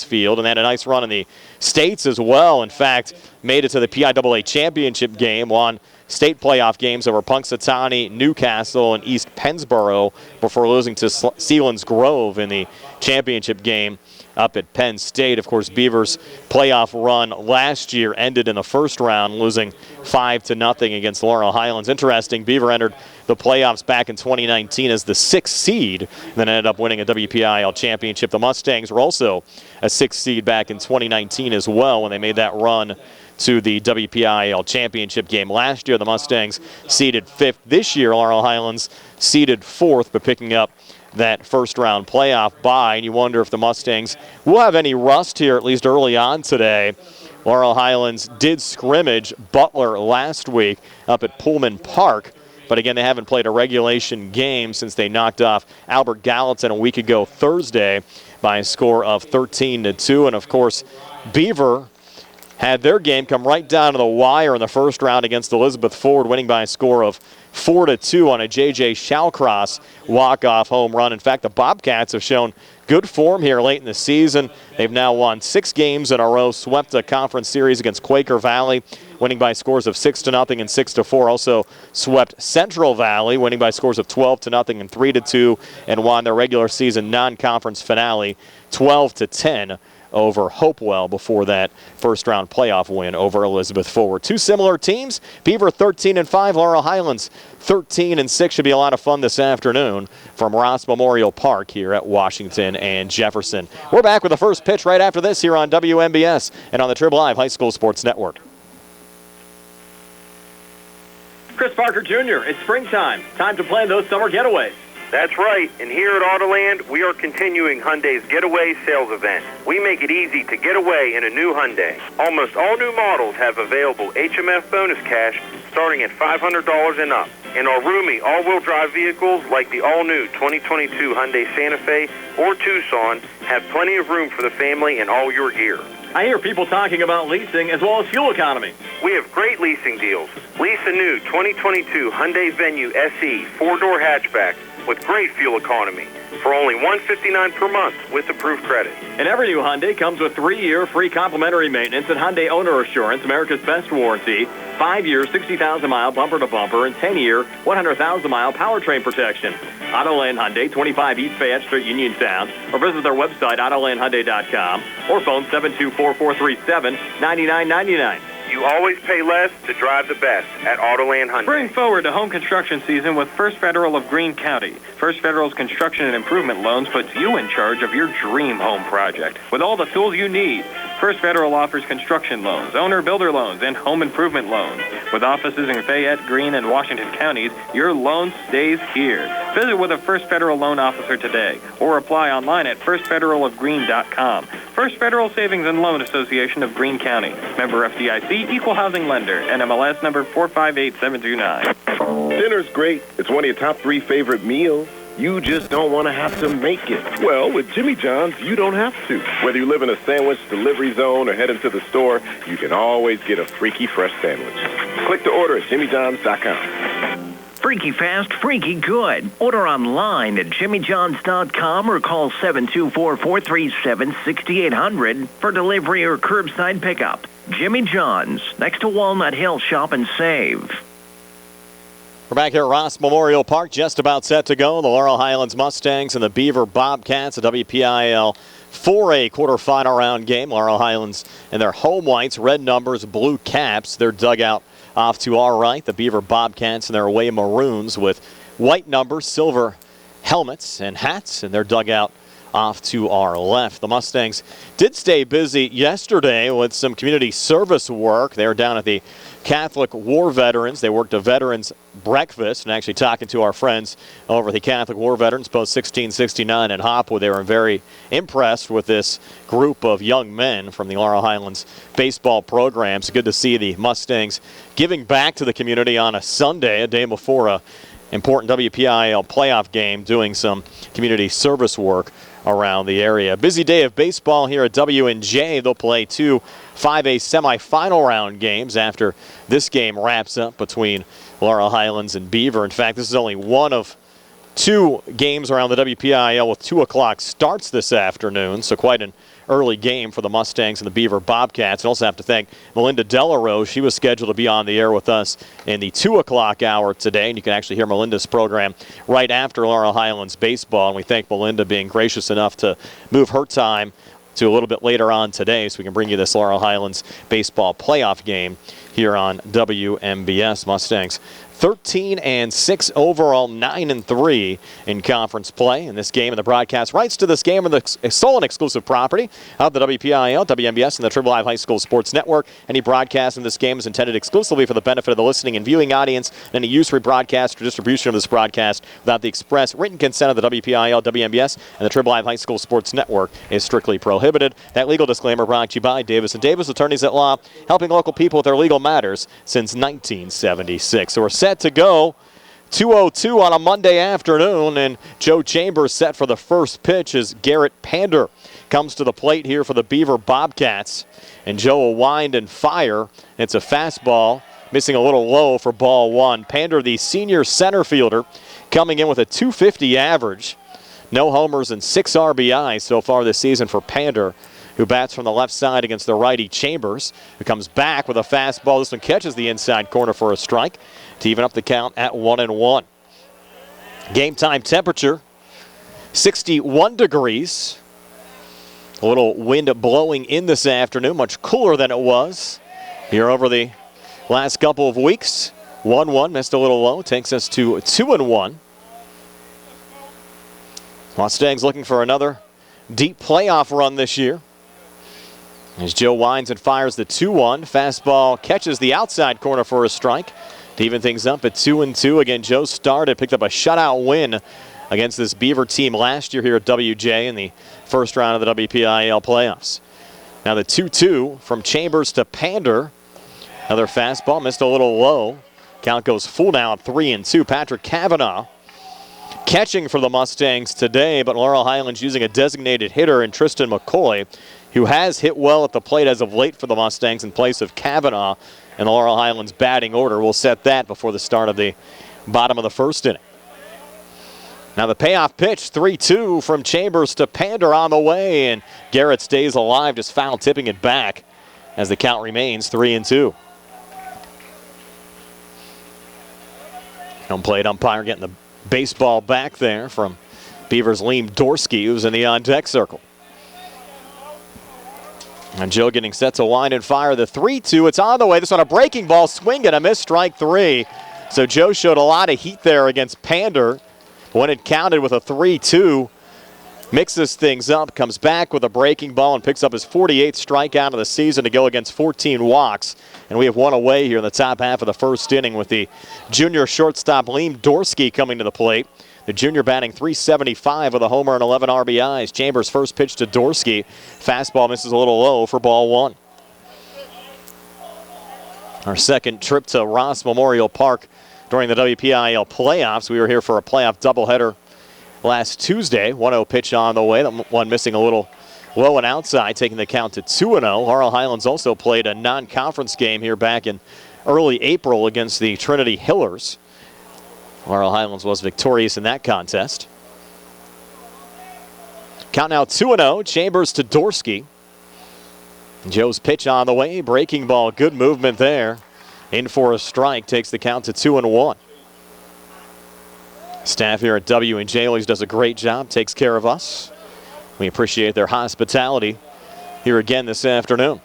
field, and they had a nice run in the states as well. In fact, made it to the PIAA championship game, won state playoff games over Punxsutawney, Newcastle, and East Pennsboro before losing to Sealands Grove in the championship game up at Penn State. Of course, Beavers' playoff run last year ended in the first round, losing 5-0 against Laurel Highlands. Interesting, Beaver entered the playoffs back in 2019 as the 6th seed, then ended up winning a WPIAL championship. The Mustangs were also a 6th seed back in 2019 as well when they made that run to the WPIAL championship game last year. The Mustangs seeded 5th. This year, Laurel Highlands seeded 4th, but picking up that first-round playoff bye, and you wonder if the Mustangs will have any rust here, at least early on today. Laurel Highlands did scrimmage Butler last week up at Pullman Park, but again, they haven't played a regulation game since they knocked off Albert Gallatin a week ago Thursday by a score of 13-2. And of course, Beaver had their game come right down to the wire in the first round against Elizabeth Ford, winning by a score of 4-2 on a J Shaocross walk-off home run. In fact, the Bobcats have shown good form here late in the season. They've now won 6 games in a row, swept a conference series against Quaker Valley, winning by scores of 6-0 and 6-4. Also swept Central Valley, winning by scores of 12-0 and 3-2, and won their regular season non-conference finale 12-10 over Hopewell before that first-round playoff win over Elizabeth Ford. Two similar teams, Beaver 13-5, Laurel Highlands 13-6. Should be a lot of fun this afternoon from Ross Memorial Park here at Washington and Jefferson. We're back with the first pitch right after this here on WMBS and on the Trib Live High School Sports Network. Chris Parker Jr., it's springtime. Time to plan those summer getaways. That's right, and here at Autoland, we are continuing Hyundai's Getaway Sales Event. We make it easy to get away in a new Hyundai. Almost all new models have available HMF bonus cash starting at $500 and up. And our roomy all-wheel drive vehicles like the all-new 2022 Hyundai Santa Fe or Tucson have plenty of room for the family and all your gear. I hear people talking about leasing as well as fuel economy. We have great leasing deals. Lease a new 2022 Hyundai Venue SE 4-door hatchback with great fuel economy for only $159 per month with approved credit. And every new Hyundai comes with 3-year free complimentary maintenance and Hyundai Owner Assurance, America's best warranty, 5-year 60,000-mile bumper-to-bumper, and 10-year 100,000-mile powertrain protection. Autoland Hyundai, 25 East Fayette Street, Uniontown, or visit their website, autolandhyundai.com, or phone 724-437-9999. You always pay less to drive the best at Autoland Hyundai. Bring forward the home construction season with First Federal of Greene County. First Federal's construction and improvement loans puts you in charge of your dream home project with all the tools you need. First Federal offers construction loans, owner-builder loans, and home improvement loans. With offices in Fayette, Greene, and Washington counties, your loan stays here. Visit with a First Federal loan officer today or apply online at firstfederalofgreene.com. First Federal Savings and Loan Association of Greene County. Member FDIC, Equal Housing Lender, NMLS number 458729. Dinner's great. It's one of your top 3 favorite meals. You just don't want to have to make it. Well, with Jimmy John's, you don't have to. Whether you live in a sandwich delivery zone or head into the store, you can always get a freaky fresh sandwich. Click to order at jimmyjohns.com. Freaky fast, freaky good. Order online at jimmyjohns.com or call 724-437-6800 for delivery or curbside pickup. Jimmy John's, next to Walnut Hill. Shop and save. We're back here at Ross Memorial Park, just about set to go. The Laurel Highlands Mustangs and the Beaver Bobcats, a WPIAL 4A quarterfinal round game. Laurel Highlands in their home whites, red numbers, blue caps. Their dugout off to our right. The Beaver Bobcats in their away maroons with white numbers, silver helmets and hats, and their dugout off to our left. The Mustangs did stay busy yesterday with some community service work. They were down at the Catholic War Veterans. They worked a veterans breakfast, and actually talking to our friends over at the Catholic War Veterans Post 1669 in Hopwood, they were very impressed with this group of young men from the Laurel Highlands baseball program. It's good to see the Mustangs giving back to the community on a Sunday, a day before a important WPIAL playoff game, doing some community service work around the area. Busy day of baseball here at W&J. They'll play 2 5A semifinal round games after this game wraps up between Laurel Highlands and Beaver. In fact, this is only one of 2 games around the WPIAL with 2 o'clock starts this afternoon, so quite an early game for the Mustangs and the Beaver Bobcats. And also have to thank Melinda Delarose. She was scheduled to be on the air with us in the 2 o'clock hour today. And you can actually hear Melinda's program right after Laurel Highlands baseball. And we thank Melinda being gracious enough to move her time to a little bit later on today so we can bring you this Laurel Highlands baseball playoff game here on WMBS. Mustangs 13-6 overall, 9-3 in conference play. In this game, and the broadcast rights to this game are the sole and exclusive property of the WPIAL, WMBS, and the Triple Live High School Sports Network. Any broadcast in this game is intended exclusively for the benefit of the listening and viewing audience. Any use, rebroadcast, or distribution of this broadcast without the express written consent of the WPIAL, WMBS, and the Triple Live High School Sports Network is strictly prohibited. That legal disclaimer brought to you by Davis & Davis, attorneys at law, helping local people with their legal matters since 1976. So we're set to go. 2:02 on a Monday afternoon, and Joe Chambers set for the first pitch as Garrett Pander comes to the plate here for the Beaver Bobcats. And Joe will wind and fire. It's a fastball, missing a little low for ball one. Pander, the senior center fielder, coming in with a .250 average. No homers and 6 RBIs so far this season for Pander, who bats from the left side against the righty Chambers, who comes back with a fastball. This one catches the inside corner for a strike to even up the count at 1-1. Game time temperature, 61 degrees. A little wind blowing in this afternoon, much cooler than it was here over the last couple of weeks. 1-1, missed a little low, takes us to 2-1. Mustangs looking for another deep playoff run this year. As Joe winds and fires the 2-1, fastball catches the outside corner for a strike to even things up at 2-2. Again, Joe picked up a shutout win against this Beaver team last year here at WJ in the first round of the WPIAL playoffs. Now the 2-2 from Chambers to Pander. Another fastball, missed a little low. Count goes full now at 3-2. Patrick Kavanaugh catching for the Mustangs today, but Laurel Highlands using a designated hitter in Tristan McCoy, who has hit well at the plate as of late for the Mustangs in place of Kavanaugh. And the Laurel Highlands batting order will set that before the start of the bottom of the first inning. Now the payoff pitch, 3-2 from Chambers to Pander on the way, and Garrett stays alive, just foul tipping it back as the count remains 3-2. Home plate umpire getting the baseball back there from Beavers' Liam Dorsky, who's in the on-deck circle. And Joe getting set to wind and fire the 3-2. It's on the way. This one a breaking ball, swing and a miss, strike 3. So Joe showed a lot of heat there against Pander. When it counted with a 3-2, mixes things up, comes back with a breaking ball and picks up his 48th strikeout of the season to go against 14 walks. And we have one away here in the top half of the first inning with the junior shortstop Liam Dorsky coming to the plate. The junior batting .375 with a homer and 11 RBIs. Chambers' first pitch to Dorsky. Fastball misses a little low for ball one. Our second trip to Ross Memorial Park during the WPIAL playoffs. We were here for a playoff doubleheader last Tuesday. 1-0 pitch on the way. That one missing a little low and outside, taking the count to 2-0. Laurel Highlands also played a non-conference game here back in early April against the Trinity Hillers. Laurel Highlands was victorious in that contest. Count now 2-0. Chambers to Dorsky. Joe's pitch on the way. Breaking ball. Good movement there. In for a strike. Takes the count to 2-1. Staff here at W&J always does a great job. Takes care of us. We appreciate their hospitality here again this afternoon.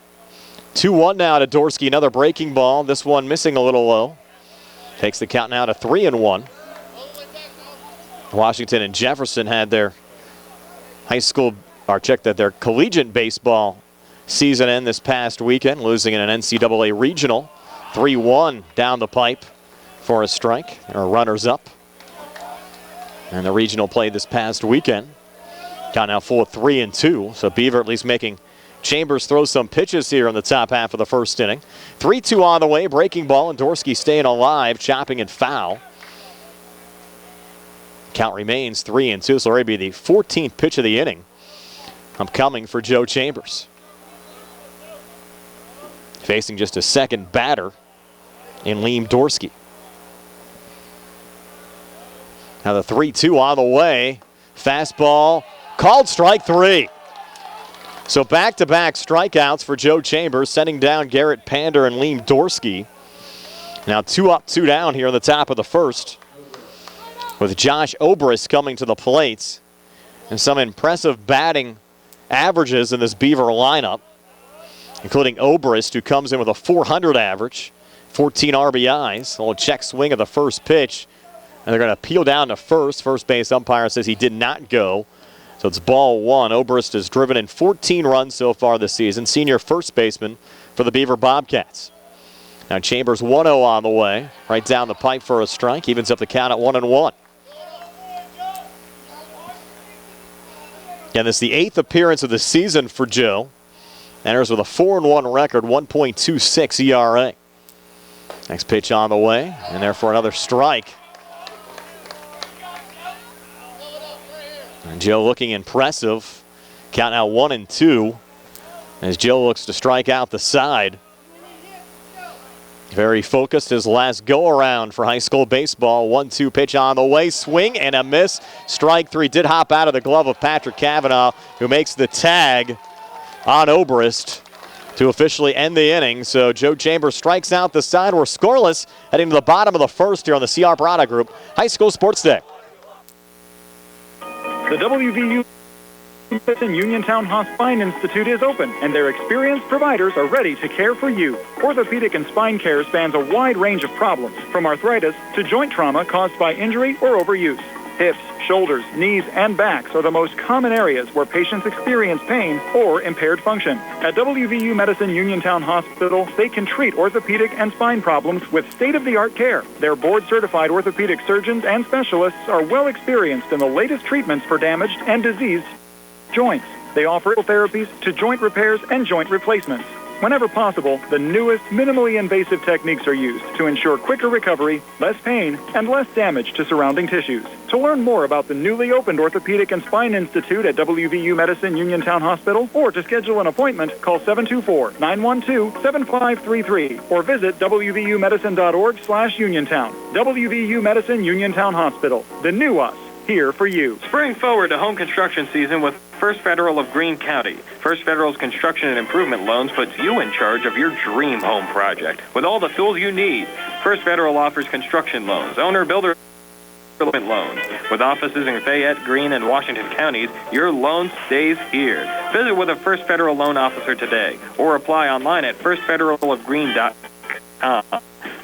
2-1 now to Dorsky. Another breaking ball. This one missing a little low. Takes the count now to 3-1. Washington and Jefferson had their their collegiate baseball season end this past weekend, losing in an NCAA regional. 3-1 down the pipe for a strike, or runners up. And the regional played this past weekend. Count now full of 3-2. So Beaver at least making Chambers throw some pitches here in the top half of the first inning. 3-2 on the way, breaking ball, and Dorsky staying alive, chopping and foul. Count remains 3-2, so it'll be the 14th pitch of the inning. Coming for Joe Chambers. Facing just a second batter in Liam Dorsky. Now the 3-2 on the way. Fastball, called strike 3. So back-to-back strikeouts for Joe Chambers, sending down Garrett Pander and Liam Dorsky. Now 2 up, 2 down here in the top of the first, with Josh Obrist coming to the plate. And some impressive batting averages in this Beaver lineup, including Obrist, who comes in with a .400 average, 14 RBIs. A little check swing of the first pitch, and they're going to peel down to first. First base umpire says he did not go. So it's ball 1. Obrist has driven in 14 runs so far this season. Senior first baseman for the Beaver Bobcats. Now Chambers 1-0 on the way. Right down the pipe for a strike. Evens up the count at 1-1. And this is the 8th appearance of the season for Joe. Enters with a 4-1 record, 1.26 ERA. Next pitch on the way, and there for another strike. And Joe looking impressive. Count now 1-2 as Joe looks to strike out the side. Very focused his last go-around for high school baseball. 1-2 pitch on the way. Swing and a miss. Strike 3 did hop out of the glove of Patrick Cavanaugh, who makes the tag on Obrist to officially end the inning. So Joe Chambers strikes out the side. We're scoreless heading to the bottom of the first here on the CR Product Group High School Sports Day. The WVU Uniontown Spine Institute is open, and their experienced providers are ready to care for you. Orthopedic and spine care spans a wide range of problems, from arthritis to joint trauma caused by injury or overuse. Hips, shoulders, knees, and backs are the most common areas where patients experience pain or impaired function. At WVU Medicine Uniontown Hospital, they can treat orthopedic and spine problems with state-of-the-art care. Their board-certified orthopedic surgeons and specialists are well experienced in the latest treatments for damaged and diseased joints. They offer therapies to joint repairs and joint replacements. Whenever possible, the newest, minimally invasive techniques are used to ensure quicker recovery, less pain, and less damage to surrounding tissues. To learn more about the newly opened Orthopedic and Spine Institute at WVU Medicine Uniontown Hospital, or to schedule an appointment, call 724-912-7533 or visit wvumedicine.org/Uniontown. WVU Medicine Uniontown Hospital. The new us. Here for you. Spring forward to home construction season with First Federal of Greene County. First Federal's construction and improvement loans puts you in charge of your dream home project with all the tools you need. First Federal offers construction loans, owner-builder loans. With offices in Fayette, Greene, and Washington counties, your loan stays here. Visit with a First Federal loan officer today or apply online at firstfederalofgreene.com.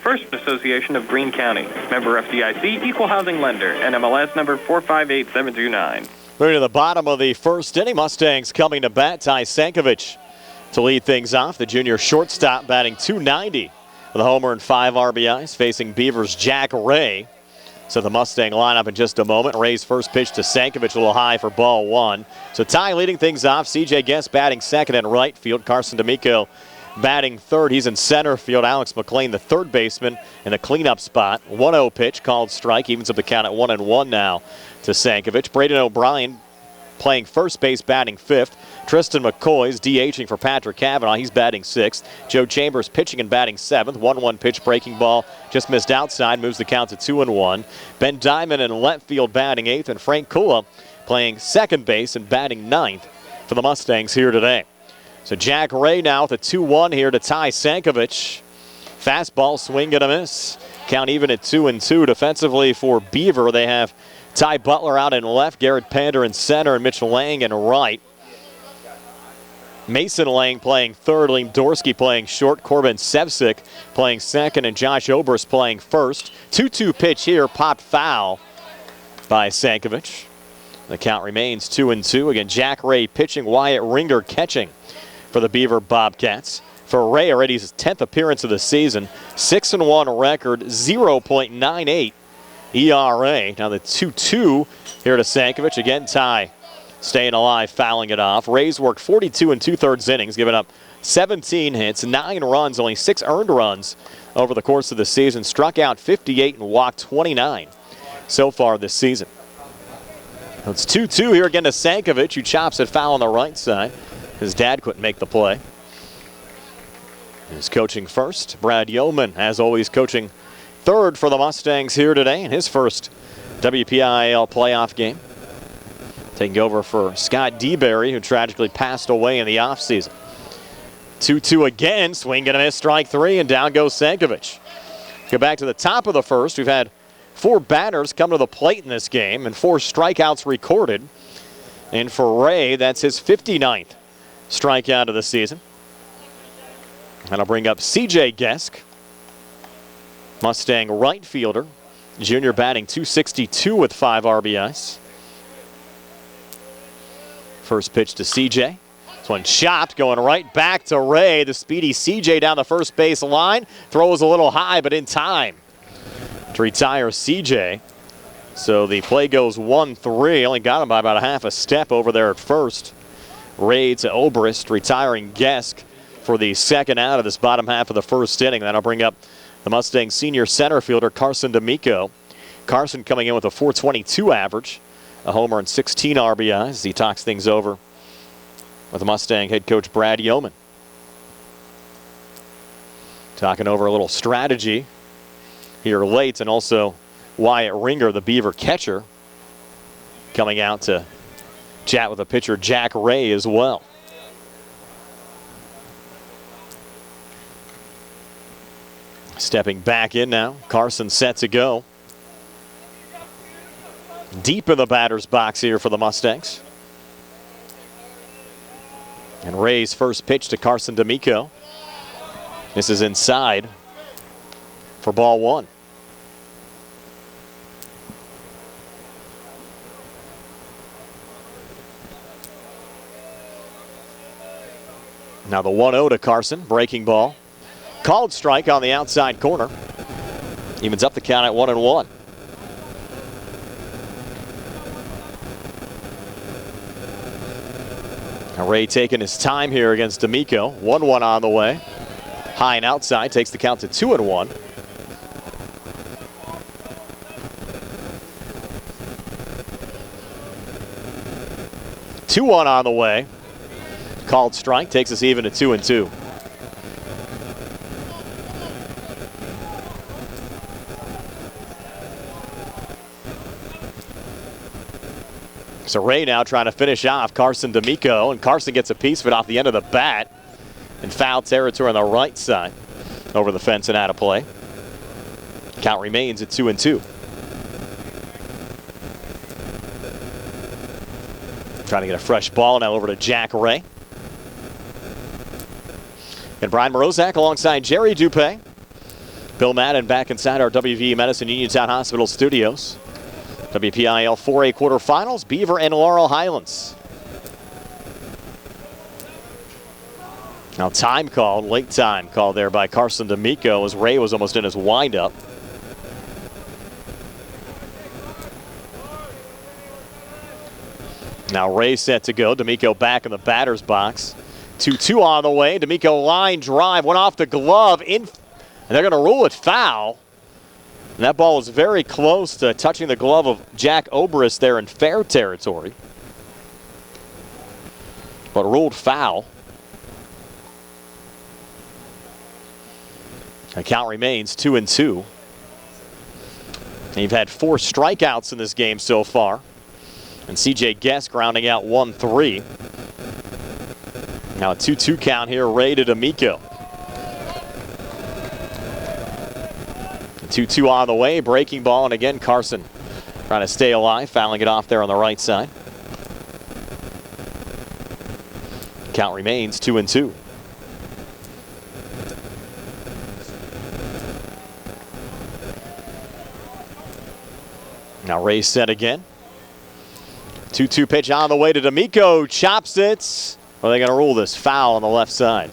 First Association of Greene County. Member FDIC, Equal Housing Lender, NMLS number 458729. Moving to the bottom of the first inning, Mustangs coming to bat. Ty Sankovic to lead things off. The junior shortstop batting .290 with a homer and 5 RBIs, facing Beavers' Jack Ray. So the Mustang lineup in just a moment. Ray's first pitch to Sankovic, a little high for ball 1. So Ty leading things off. CJ Guest batting second in right field. Carson D'Amico batting third. He's in center field. Alex Mclean, the third baseman, in a cleanup spot. 1-0 pitch called strike. Evens up the count at 1-1 now to Sankovic. Braden O'Brien playing first base, batting fifth. Tristan McCoy's DHing for Patrick Cavanaugh. He's batting sixth. Joe Chambers pitching and batting seventh. 1-1 pitch, breaking ball, just missed outside, moves the count to 2-1. Ben Diamond in left field batting eighth, and Frank Kula playing second base and batting ninth for the Mustangs here today. So Jack Ray now with a 2-1 here to Ty Sankovic. Fastball, swing and a miss. Count even at 2-2. Defensively for Beaver, they have Ty Butler out in left, Garrett Pander in center, and Mitch Lang in right. Mason Lang playing third, Liam Dorsky playing short, Corbin Sevcik playing second, and Josh Obrist playing first. 2-2 pitch here, popped foul by Sankovic. The count remains 2-2. Again, Jack Ray pitching, Wyatt Ringer catching for the Beaver Bobcats. For Ray, already his 10th appearance of the season, 6-1 record, 0.98 ERA. Now the 2-2 here to Sankovic. Again, Ty staying alive, fouling it off. Rays worked 42 2/3 innings, giving up 17 hits, 9 runs, only 6 earned runs over the course of the season. Struck out 58 and walked 29 so far this season. It's 2-2 here again to Sankovic, who chops it foul on the right side. His dad couldn't make the play. He's coaching first. Brad Yeoman, as always, coaching third for the Mustangs here today in his first WPIAL playoff game. taking over for Scott DeBerry, who tragically passed away in the offseason. 2-2 again, swing and a miss, strike 3, and down goes Sankovic. Go back to the top of the first. We've had 4 batters come to the plate in this game and 4 strikeouts recorded. And for Ray, that's his 59th strikeout of the season. And I'll bring up C.J. Gesk, Mustang right fielder. Junior batting .262 with 5 RBIs. First pitch to C.J. This one chopped, going right back to Ray. The speedy C.J. down the first base line. Throws a little high, but in time to retire C.J. So the play goes 1-3. Only got him by about a half a step over there at first. Ray to Obrist, retiring Gesk for the second out of this bottom half of the first inning. Then I'll bring up the Mustang senior center fielder, Carson D'Amico. Carson coming in with a .422 average, a homer and 16 RBIs as he talks things over with the Mustang head coach Brad Yeoman. Talking over a little strategy here late, and also Wyatt Ringer, the Beaver catcher, coming out to chat with the pitcher Jack Ray as well. Stepping back in now, Carson set to go. Deep in the batter's box here for the Mustangs. And Ray's first pitch to Carson D'Amico. This is inside for ball 1. Now the 1-0 to Carson, breaking ball. Called strike on the outside corner. Evens up the count at 1-1. Now Ray taking his time here against D'Amico. 1-1 on the way. High and outside, takes the count to 2-1. Two-1 on the way. Called strike, takes us even to 2-2. So Ray now trying to finish off Carson D'Amico, and Carson gets a piece of it off the end of the bat in foul territory on the right side, over the fence and out of play. Count remains at 2-2. Trying to get a fresh ball now over to Jack Ray. And Brian Morozak alongside Jerry Dupé. Bill Madden back inside our WVE Medicine Uniontown Hospital studios. WPIAL 4A quarterfinals, Beaver and Laurel Highlands. Now time called, late time called there by Carson D'Amico as Ray was almost in his windup. Now Ray set to go, D'Amico back in the batter's box. 2-2 on the way, D'Amico line drive, went off the glove, and they're gonna rule it foul. And that ball was very close to touching the glove of Jack Obrist there in fair territory. But ruled foul. The count remains 2-2. And you've had 4 strikeouts in this game so far. And C.J. Gesk rounding out 1-3. Now a 2-2 count here, Ray to D'Amico. 2-2 on the way, breaking ball, and again Carson trying to stay alive, fouling it off there on the right side. Count remains 2-2. Now Ray set again. 2-2 pitch on the way to D'Amico, chops it. Are they going to rule this foul on the left side?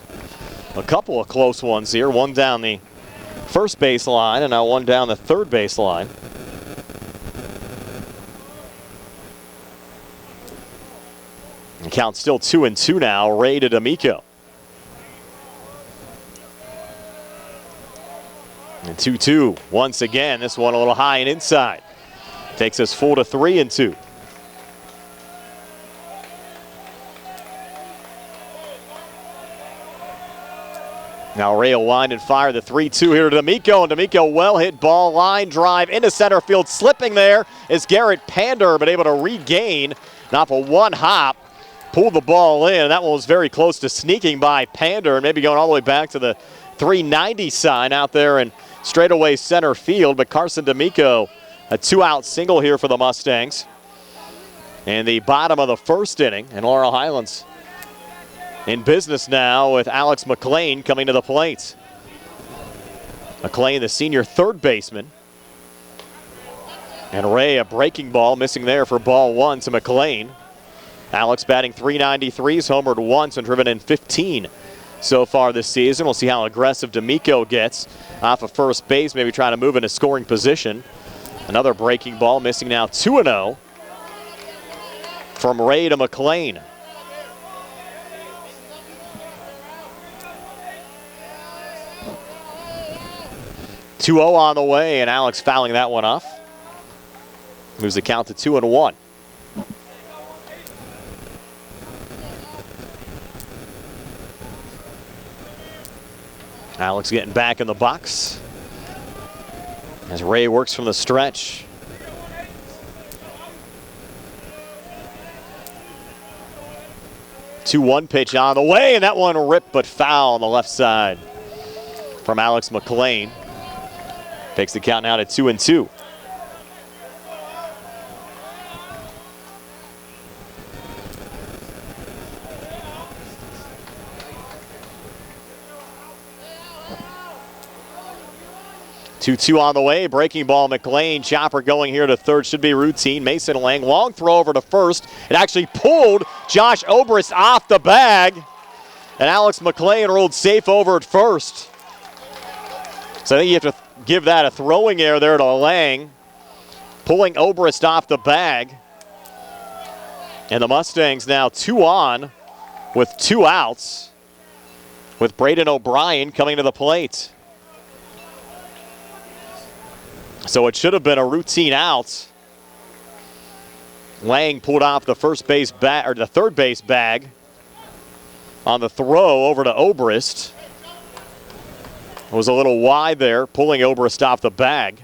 A couple of close ones here, one down the first base line and now one down the third base line. The count's still 2-2 now. Ray to D'Amico. And 2-2 once again. This one a little high and inside. Takes us 4 to 3-2. Now Ray will wind and fire the 3-2 here to D'Amico, and D'Amico well hit ball, line drive into center field. Slipping there is Garrett Pander, but able to regain, not for one hop, pulled the ball in. That one was very close to sneaking by Pander and maybe going all the way back to the 390 sign out there in straightaway center field. But Carson D'Amico, a 2-out single here for the Mustangs. In the bottom of the first inning, and Laurel Highlands in business now with Alex Mclean coming to the plate. Mclean, the senior third baseman. And Ray, a breaking ball, missing there for ball 1 to Mclean. Alex batting .393, he's homered once and driven in 15 so far this season. We'll see how aggressive D'Amico gets off of first base, maybe trying to move into scoring position. Another breaking ball, missing now 2-0 from Ray to Mclean. 2-0 on the way, and Alex fouling that one off. Moves the count to 2-1. Alex getting back in the box as Ray works from the stretch. The 2-1 pitch on the way, and that one ripped but foul on the left side from Alex Mclean. Takes the count now to 2-2. Two on the way, breaking ball Mclean, chopper going here to third, should be routine. Mason Lang, long throw over to first. It actually pulled Josh Obrist off the bag, and Alex Mclean rolled safe over at first. So I think you have to give that a throwing error there to Lang, pulling Obrist off the bag. And the Mustangs now 2 on with 2 outs, with Braden O'Brien coming to the plate. So it should have been a routine out. Lang pulled off the first base bag, or the third base bag on the throw over to Obrist. It was a little wide there, pulling Obrist off the bag.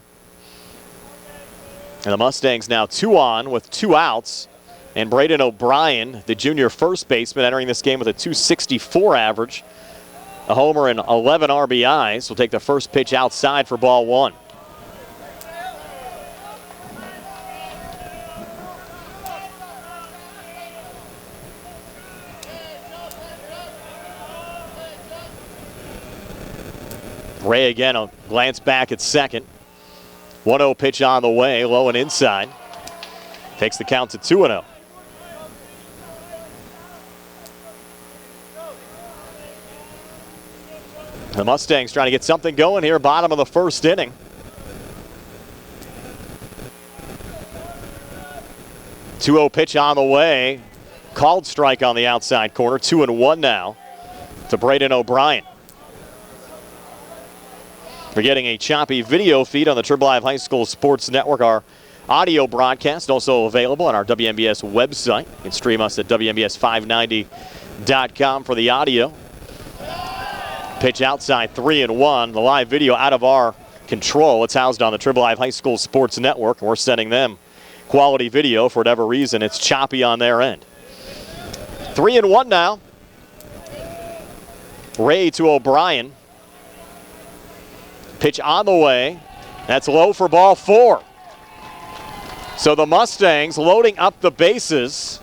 And the Mustangs now 2 on with 2 outs. And Braden O'Brien, the junior first baseman, entering this game with a .264 average. A homer and 11 RBIs. Will take the first pitch outside for ball 1. Ray again, a glance back at second. 1-0 pitch on the way, low and inside. Takes the count to 2-0. The Mustangs trying to get something going here, bottom of the first inning. .2-0 pitch on the way. Called strike on the outside corner. 2-1 now to Braden O'Brien. We're getting a choppy video feed on the Triple Live High School Sports Network. Our audio broadcast also available on our WMBS website. You can stream us at WMBS590.com for the audio. Pitch outside, 3-1. The live video out of our control. It's housed on the Triple Live High School Sports Network, and we're sending them quality video. For whatever reason, it's choppy on their end. 3-1 now. Ray to O'Brien. Pitch on the way. That's low for ball 4. So the Mustangs loading up the bases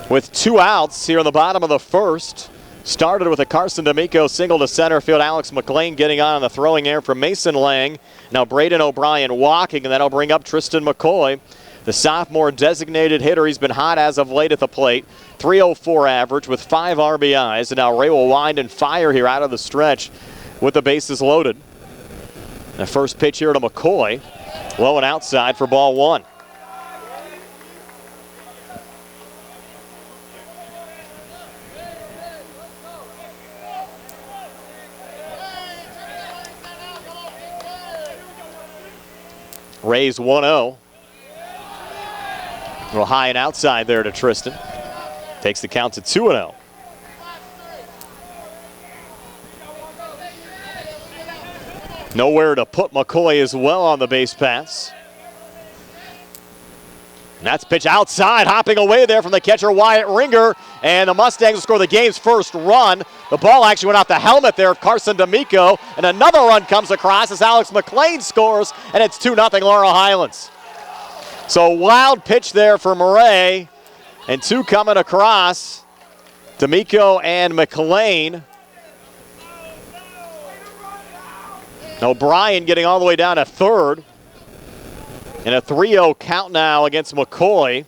with 2 outs here in the bottom of the first. Started with a Carson D'Amico single to center field. Alex Mclean getting on the throwing error from Mason Lang. Now Braden O'Brien walking, and that'll bring up Tristan Mccoy, the sophomore designated hitter. He's been hot as of late at the plate. .304 average with 5 RBIs. And now Ray will wind and fire here out of the stretch with the bases loaded. The first pitch here to McCoy, low and outside for ball 1. Rays 1-0. A little high and outside there to Tristan. Takes the count to 2-0. Nowhere to put McCoy as well on the base pass. And that's pitch outside, hopping away there from the catcher Wyatt Ringer, and the Mustangs will score the game's first run. The ball actually went off the helmet there of Carson D'Amico, and another run comes across as Alex Mclean scores, and it's 2-0 Laurel Highlands. So wild pitch there for Murray, and two coming across, D'Amico and Mclean. O'Brien getting all the way down to third. And a 3-0 count now against McCoy.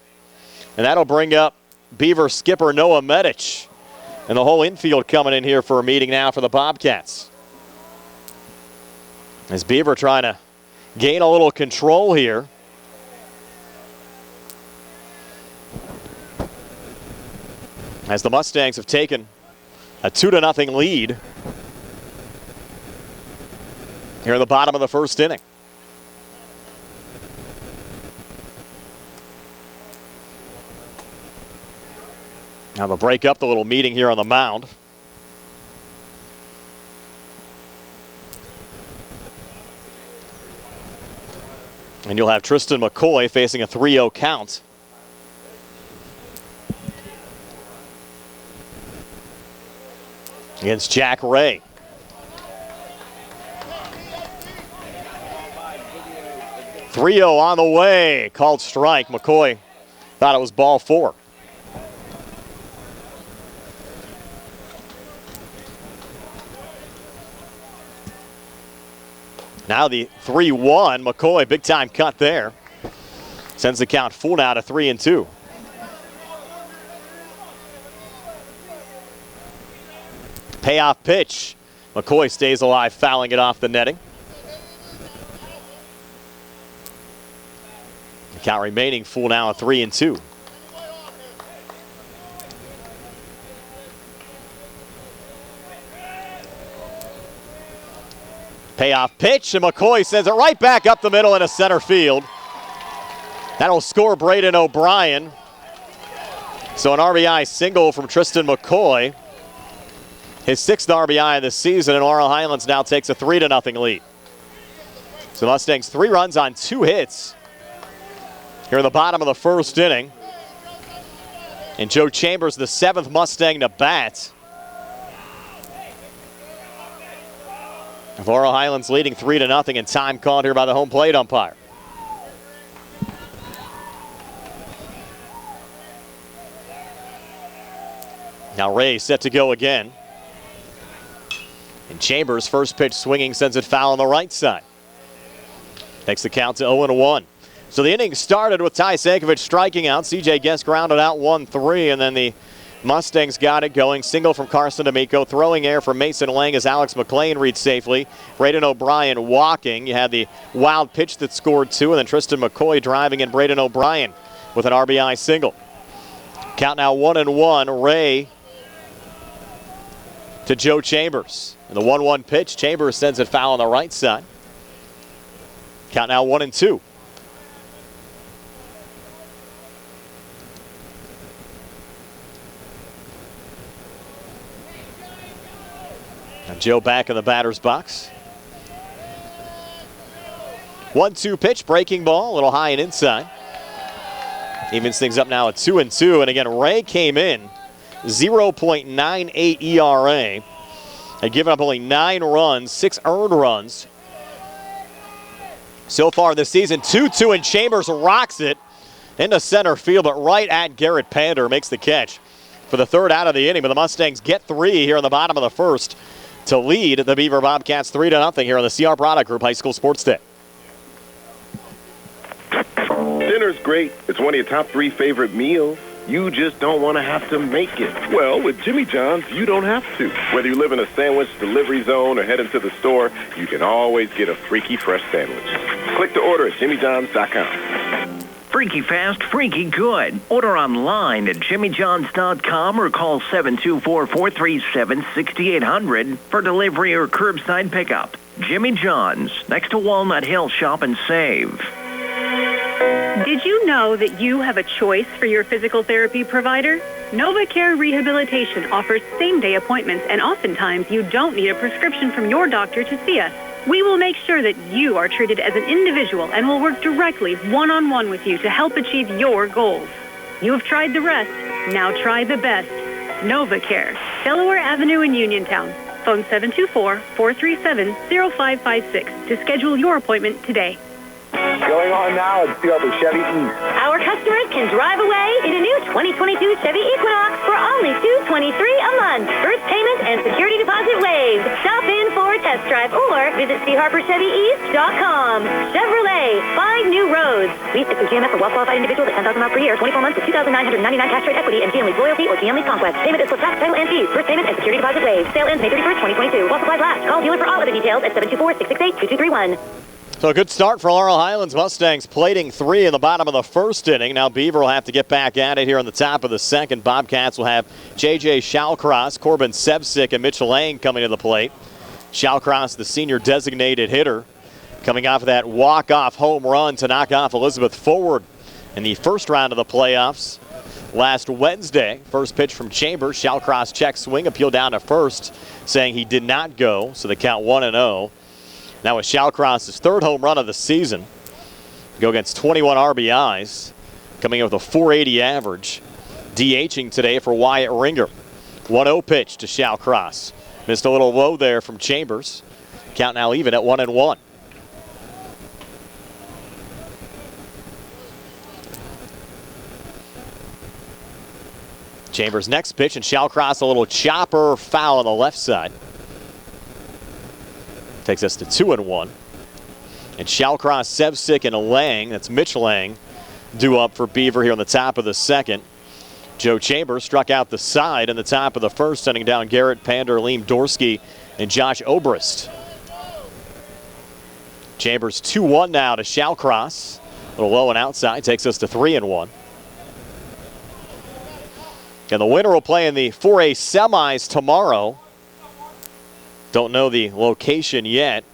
And that'll bring up Beaver skipper Noah Medich. And the whole infield coming in here for a meeting now for the Bobcats. As Beaver trying to gain a little control here. As the Mustangs have taken a 2-0 lead here in the bottom of the first inning. Now they'll break up the little meeting here on the mound. And you'll have Tristan McCoy facing a 3-0 count. Against Jack Ray. .3-0 on the way, called strike. McCoy thought it was ball 4. Now the 3-1, McCoy, big time cut there. Sends the count full now to 3-2. Payoff pitch. McCoy stays alive, fouling it off the netting. The count remaining full now at 3-2. Payoff pitch, and McCoy sends it right back up the middle into center field. That'll score Braden O'Brien. So an RBI single from Tristan McCoy. His 6th RBI of the season, and Laurel Highlands now takes a 3-0 lead. So Mustangs 3 runs on 2 hits here in the bottom of the first inning. And Joe Chambers, the 7th Mustang to bat. Laurel Highlands leading 3-0, and time called here by the home plate umpire. Now Ray set to go again. And Chambers, first pitch swinging, sends it foul on the right side. Takes the count to 0-1. So the inning started with Ty Sankovic striking out. CJ Guest grounded out 1-3, and then the Mustangs got it going. Single from Carson D'Amico. Throwing air from Mason Lang as Alex Mclean reads safely. Braden O'Brien walking. You had the wild pitch that scored 2, and then Tristan McCoy driving in Braden O'Brien with an RBI single. Count now 1-1. Ray to Joe Chambers. And the 1-1 pitch, Chambers sends it foul on the right side. Count now 1-2. Now Joe back in the batter's box. 1-2 pitch, breaking ball, a little high and inside. Evens things up now at 2-2. And again, Ray came in 0.98 ERA. Had given up only 9 runs, 6 earned runs so far this season. 2-2, and Chambers rocks it into center field, but right at Garrett Pander makes the catch for the 3rd out of the inning. But the Mustangs get 3 here in the bottom of the first to lead the Beaver Bobcats 3-0 here on the CR Product Group High School Sports Day. Dinner's great. It's one of your top 3 favorite meals. You just don't want to have to make it. Well, with Jimmy John's, you don't have to. Whether you live in a sandwich delivery zone or head into the store, you can always get a freaky fresh sandwich. Click to order at jimmyjohns.com. Freaky fast, freaky good. Order online at jimmyjohns.com or call 724-437-6800 for delivery or curbside pickup. Jimmy John's, next to Walnut Hill. Shop and save. Did you know that you have a choice for your physical therapy provider? NovaCare Rehabilitation offers same-day appointments, and oftentimes you don't need a prescription from your doctor to see us. We will make sure that you are treated as an individual and will work directly one-on-one with you to help achieve your goals. You have tried the rest. Now try the best. NovaCare, Delaware Avenue in Uniontown. Phone 724-437-0556 to schedule your appointment today. Going on now at Silver Chevy East. Our customers can drive away in a new 2022 Chevy Equinox for only $223 a month. First payment and security deposit waived. Stop in for a test drive or visit CHarperChevyEast.com. Chevrolet, 5 new roads. Lease through GMF for well-qualified individuals at 10,000 miles per year, 24 months with 2,999 cash rate equity and GM Lease Loyalty or GM Lease Conquest. Payment is plus tax, title, and fees. First payment and security deposit waived. Sale ends May 31st, 2022. While supplies last. Call dealer for all other details at 724-668-2231. So a good start for Laurel Highlands Mustangs, plating 3 in the bottom of the first inning. Now Beaver will have to get back at it here in the top of the second. Bobcats will have J Shaocross, Corbin Sevcik, and Mitch Lang coming to the plate. Shaocross, the senior designated hitter, coming off of that walk-off home run to knock off Elizabeth Forward in the first round of the playoffs last Wednesday. First pitch from Chambers. Shaocross check swing, appeal down to first, saying he did not go, so the count 1-0. Now with Shaocross' third home run of the season, go against 21 RBIs, coming in with a .480 average. DHing today for Wyatt Ringer. 1-0 pitch to Shaocross. Missed a little low there from Chambers. Count now even at 1-1. Chambers' next pitch, and Shaocross a little chopper foul on the left side. Takes us to 2-1. And Shaocross, Sevcik, and Lang, that's Mitch Lang, due up for Beaver here on the top of the second. Joe Chambers struck out the side in the top of the first, sending down Garrett Pander, Liam Dorsky, and Josh Obrist. Chambers 2-1 now to Shaocross. A little low and outside, takes us to 3-1. And the winner will play in the 4A semis tomorrow. Don't know the location yet.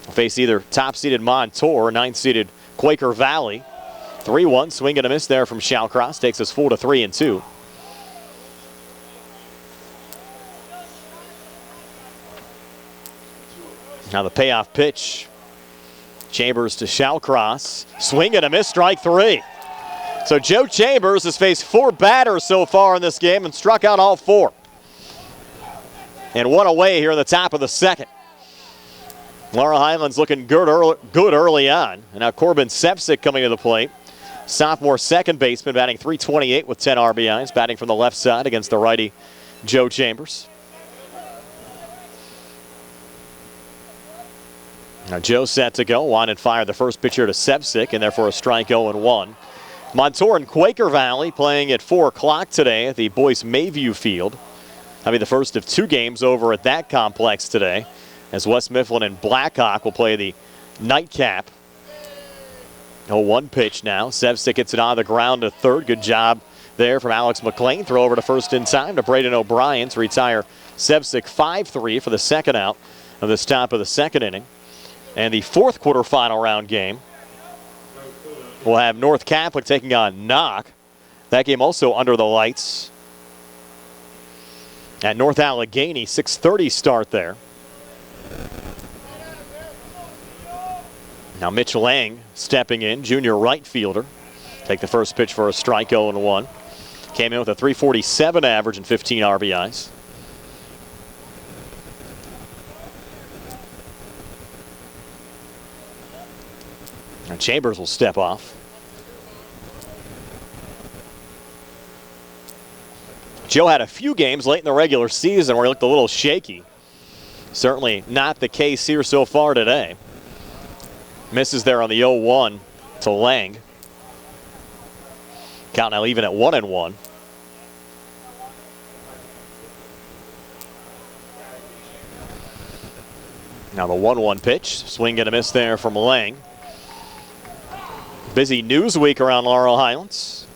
We'll face either top-seeded Montour or 9th-seeded Quaker Valley. 3-1, swing and a miss there from Shaocross. Takes us full to 3-2. Now the payoff pitch. Chambers to Shaocross. Swing and a miss, strike 3. So Joe Chambers has faced 4 batters so far in this game and struck out all 4. And 1 away here in the top of the second. Laurel Highlands looking good early on. And now Corbin Sevcik coming to the plate. Sophomore second baseman, batting .328 with 10 RBIs, batting from the left side against the righty Joe Chambers. Now Joe set to go. Wanted fire the first pitcher to Sevcik, and therefore a strike 0-1. Montour and Quaker Valley playing at 4 o'clock today at the Boyce Mayview Field. That'll be the first of 2 games over at that complex today, as West Mifflin and Blackhawk will play the nightcap. 0-1 pitch now. Sevcik gets it on the ground to third. Good job there from Alex Mclean. Throw over to first in time to Braden O'Brien to retire Sevcik 5-3 for the second out of this top of the second inning. And the fourth quarterfinal round game will have North Catholic taking on Knock. That game also under the lights at North Allegheny. 6:30 start there. Now Mitch Lang stepping in, junior right fielder. Take the first pitch for a strike, 0-1. Came in with a .347 average and 15 RBIs. And Chambers will step off. Joe had a few games late in the regular season where he looked a little shaky. Certainly not the case here so far today. Misses there on the 0-1 to Lang. Count now even at 1-1. Now the 1-1 pitch. Swing and a miss there from Lang. Busy news week around Laurel Highlands.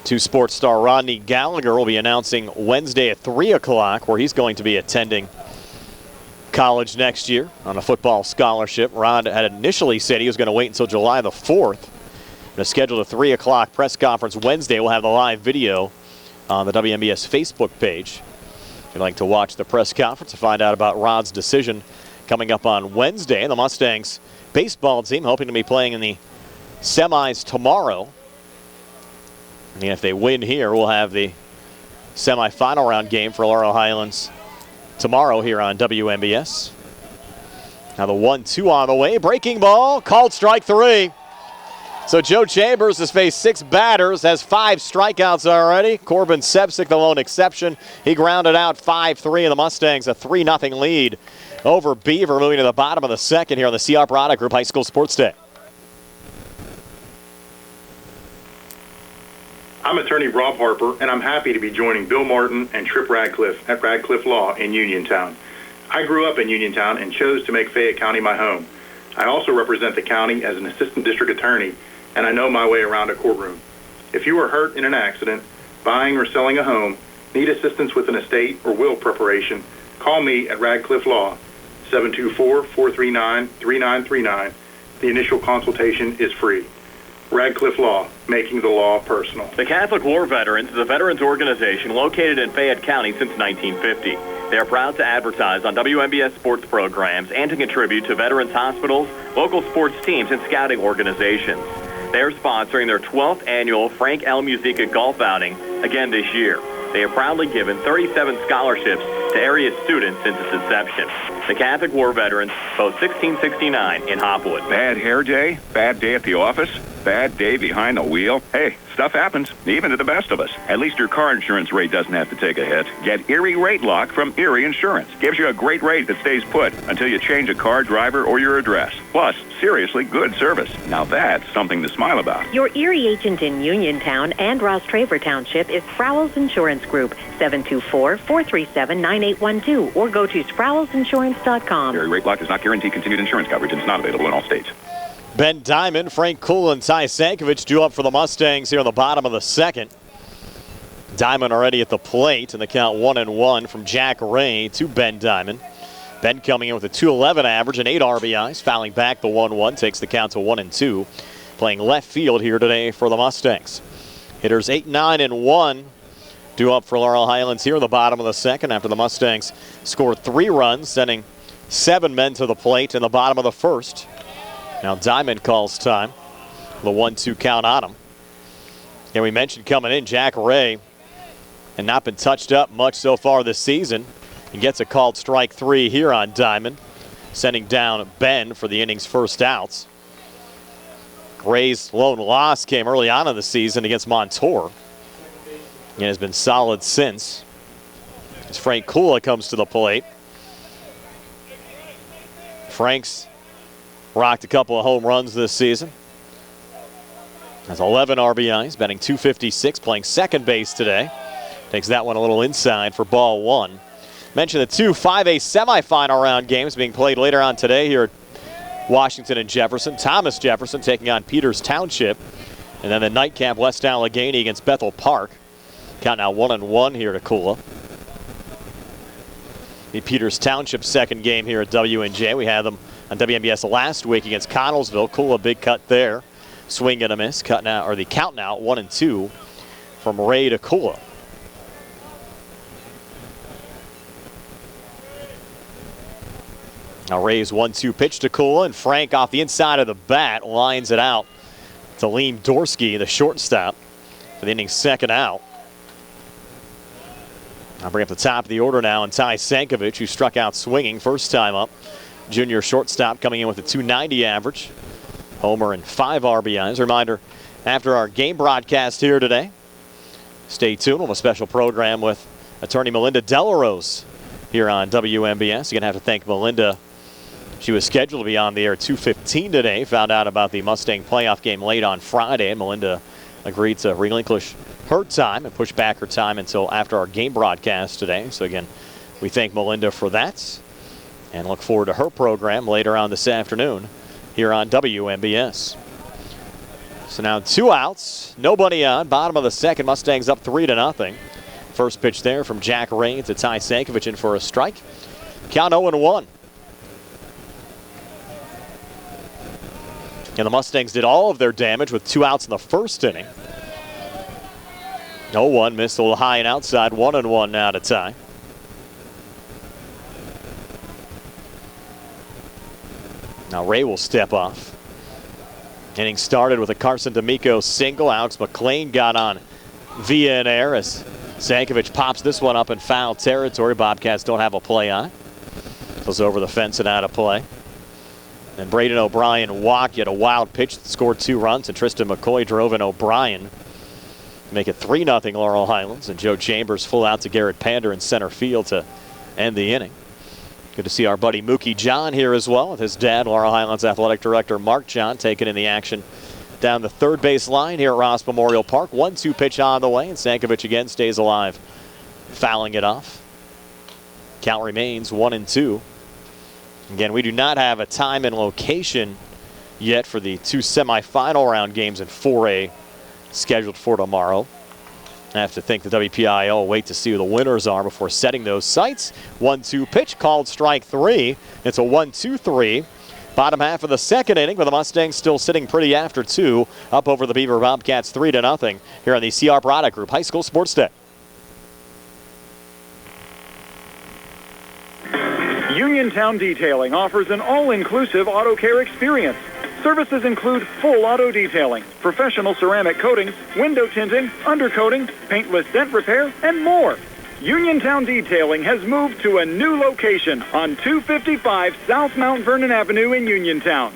2 sports star Rodney Gallagher will be announcing Wednesday at 3 o'clock where he's going to be attending college next year on a football scholarship. Rod had initially said he was going to wait until July the 4th. To schedule a 3 o'clock press conference Wednesday. We'll have the live video on the WMBS Facebook page. If you'd like to watch the press conference to find out about Rod's decision coming up on Wednesday, the Mustangs baseball team hoping to be playing in the semis tomorrow. And if they win here, we'll have the semifinal round game for Laurel Highlands tomorrow here on WMBS. Now the 1-2 on the way. Breaking ball, called strike 3. So Joe Chambers has faced 6 batters, has 5 strikeouts already. Corbin Sepsic, the lone exception. He grounded out 5-3, and the Mustangs a 3-0 lead over Beaver, moving to the bottom of the second here on the CR Product Group High School Sports Day. I'm attorney Rob Harper, and I'm happy to be joining Bill Martin and Tripp Radcliffe at Radcliffe Law in Uniontown. I grew up in Uniontown and chose to make Fayette County my home. I also represent the county as an assistant district attorney, and I know my way around a courtroom. If you are hurt in an accident, buying or selling a home, need assistance with an estate or will preparation, call me at Radcliffe Law, 724-439-3939. The initial consultation is free. Radcliffe Law, making the law personal. The Catholic War Veterans is a veterans organization located in Fayette County since 1950. They are proud to advertise on WMBS sports programs and to contribute to veterans hospitals, local sports teams, and scouting organizations. They are sponsoring their 12th annual Frank L. Musica golf outing again this year. They have proudly given 37 scholarships to area students since its inception. The Catholic War Veterans, post 1669 in Hopwood. Bad hair day, bad day at the office, bad day behind the wheel. Hey, stuff happens, even to the best of us. At least your car insurance rate doesn't have to take a hit. Get Erie Rate Lock from Erie Insurance. Gives you a great rate that stays put until you change a car, driver, or your address. Plus, seriously good service. Now that's something to smile about. Your Erie agent in Uniontown and Ross Traver Township is Sprowell's Insurance Group, 724-437-9812, or go to sprowellsinsurance.com. Erie Rate Lock does not guarantee continued insurance coverage and is not available in all states. Ben Diamond, Frank Kuhl, and Ty Sankovic due up for the Mustangs here on the bottom of the second. Diamond already at the plate, and the count 1-1 from Jack Ray to Ben Diamond. Ben coming in with a .211 average and 8 RBIs, fouling back the 1-1, takes the count to 1-2. Playing left field here today for the Mustangs. Hitters 8, 9, and 1 due up for Laurel Highlands here in the bottom of the second after the Mustangs scored 3 runs, sending 7 men to the plate in the bottom of the first. Now Diamond calls time. The 1-2 count on him. And we mentioned coming in, Jack Ray had not been touched up much so far this season. He gets a called strike 3 here on Diamond, sending down Ben for the inning's first outs. Ray's lone loss came early on in the season against Montour and has been solid since. As Frank Kula comes to the plate. Frank's rocked a couple of home runs this season. Has 11 RBIs, batting .256, playing second base today. Takes that one a little inside for ball 1. Mentioned the 2 5A semifinal round games being played later on today here at Washington and Jefferson. Thomas Jefferson taking on Peters Township. And then the nightcap, West Allegheny against Bethel Park. Count now 1-1 here to Kula. The Peters Township second game here at WNJ. We had them on WMBS last week against Connellsville. Kula, big cut there. Swing and a miss. Cutting out, or the count now 1-2 from Ray to Kula. Now Ray's 1-2 pitch to Kula, and Frank off the inside of the bat lines it out to Liam Dorsky, the shortstop, for the inning's second out. I'll bring up the top of the order now, and Ty Sankovic, who struck out swinging first time up. Junior shortstop coming in with a .290 average. Homer and 5 RBIs. Reminder, after our game broadcast here today, stay tuned. We'll have a special program with attorney Melinda Delarose here on WMBS. You're going to have to thank Melinda. She was scheduled to be on the air at 2:15 today. Found out about the Mustang playoff game late on Friday, and Melinda agreed to relinquish her time and push back her time until after our game broadcast today. So again, we thank Melinda for that and look forward to her program later on this afternoon here on WMBS. So now 2 outs, nobody on. Bottom of the second, Mustangs up 3-0. First pitch there from Jack Ray to Ty Sankovic in for a strike. Count 0-1. And the Mustangs did all of their damage with 2 outs in the first inning. 0-1, missed a little high and outside. 1-1 now to Ty. Now Ray will step off. Inning started with a Carson D'Amico single. Alex Mclean got on via an error as Zankovich pops this one up in foul territory. Bobcats don't have a play on it. Goes over the fence and out of play. And Braden O'Brien walked. He had a wild pitch that scored 2 runs, and Tristan McCoy drove in O'Brien. Make it 3-0 Laurel Highlands, and Joe Chambers full out to Garrett Pander in center field to end the inning. Good to see our buddy Mookie John here as well with his dad, Laurel Highlands Athletic Director Mark John, taking in the action down the third base line here at Ross Memorial Park. 1-2 pitch on the way, and Zankovich again stays alive, fouling it off. Count remains 1-2. Again, we do not have a time and location yet for the 2 semifinal round games in 4A scheduled for tomorrow. I have to think the WPIAL will wait to see who the winners are before setting those sights. 1-2 pitch called strike 3. It's a 1-2-3. Bottom half of the second inning, with the Mustangs still sitting pretty after 2, up over the Beaver Bobcats 3-0 here on the CR Product Group High School Sports Day. Uniontown Detailing offers an all-inclusive auto care experience. Services include full auto detailing, professional ceramic coatings, window tinting, undercoating, paintless dent repair, and more. Uniontown Detailing has moved to a new location on 255 South Mount Vernon Avenue in Uniontown.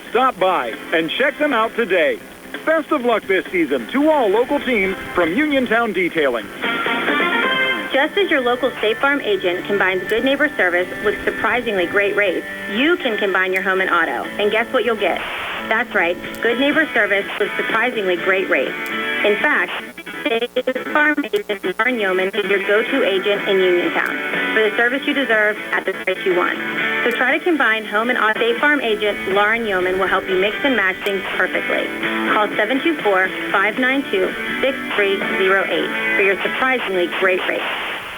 Stop by and check them out today. Best of luck this season to all local teams from Uniontown Detailing. Just as your local State Farm agent combines good neighbor service with surprisingly great rates, you can combine your home and auto. And guess what you'll get? That's right, good neighbor service with surprisingly great rates. In fact, State Farm agent Lauren Yeoman is your go-to agent in Uniontown for the service you deserve at the price you want. So try to combine home and auto. State Farm agent Lauren Yeoman will help you mix and match things perfectly. Call 724-592-6308 for your surprisingly great rates.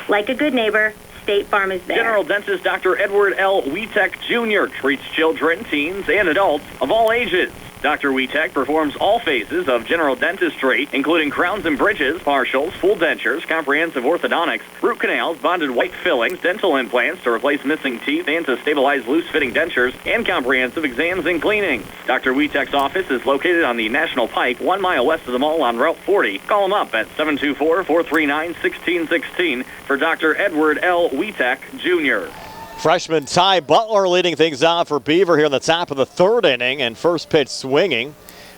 Like a good neighbor, State Farm is there. General Dentist Dr. Edward L. Wietek Jr. treats children, teens, and adults of all ages. Dr. Wietek performs all phases of general dentistry, including crowns and bridges, partials, full dentures, comprehensive orthodontics, root canals, bonded white fillings, dental implants to replace missing teeth and to stabilize loose-fitting dentures, and comprehensive exams and cleaning. Dr. Wietek's office is located on the National Pike, 1 mile west of the mall on Route 40. Call him up at 724-439-1616 for Dr. Edward L. Wietek, Jr. Freshman Ty Butler leading things off for Beaver here in the top of the third inning, and first pitch swinging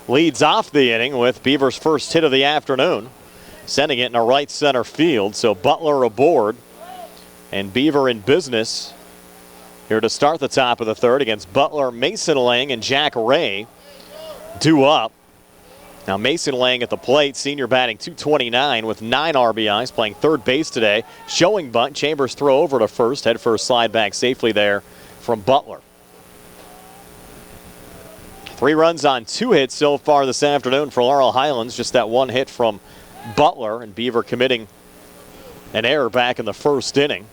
leads off the inning with Beaver's first hit of the afternoon, sending it in a right center field. So Butler aboard and Beaver in business here to start the top of the third against Butler, Mason Lang, and Jack Ray due up. Now Mason Lang at the plate, senior batting .229 with 9 RBIs, playing third base today. Showing bunt, Chambers throw over to first, head first slide back safely there from Butler. 3 runs on 2 hits so far this afternoon for Laurel Highlands, just that 1 hit from Butler, and Beaver committing an error back in the first inning.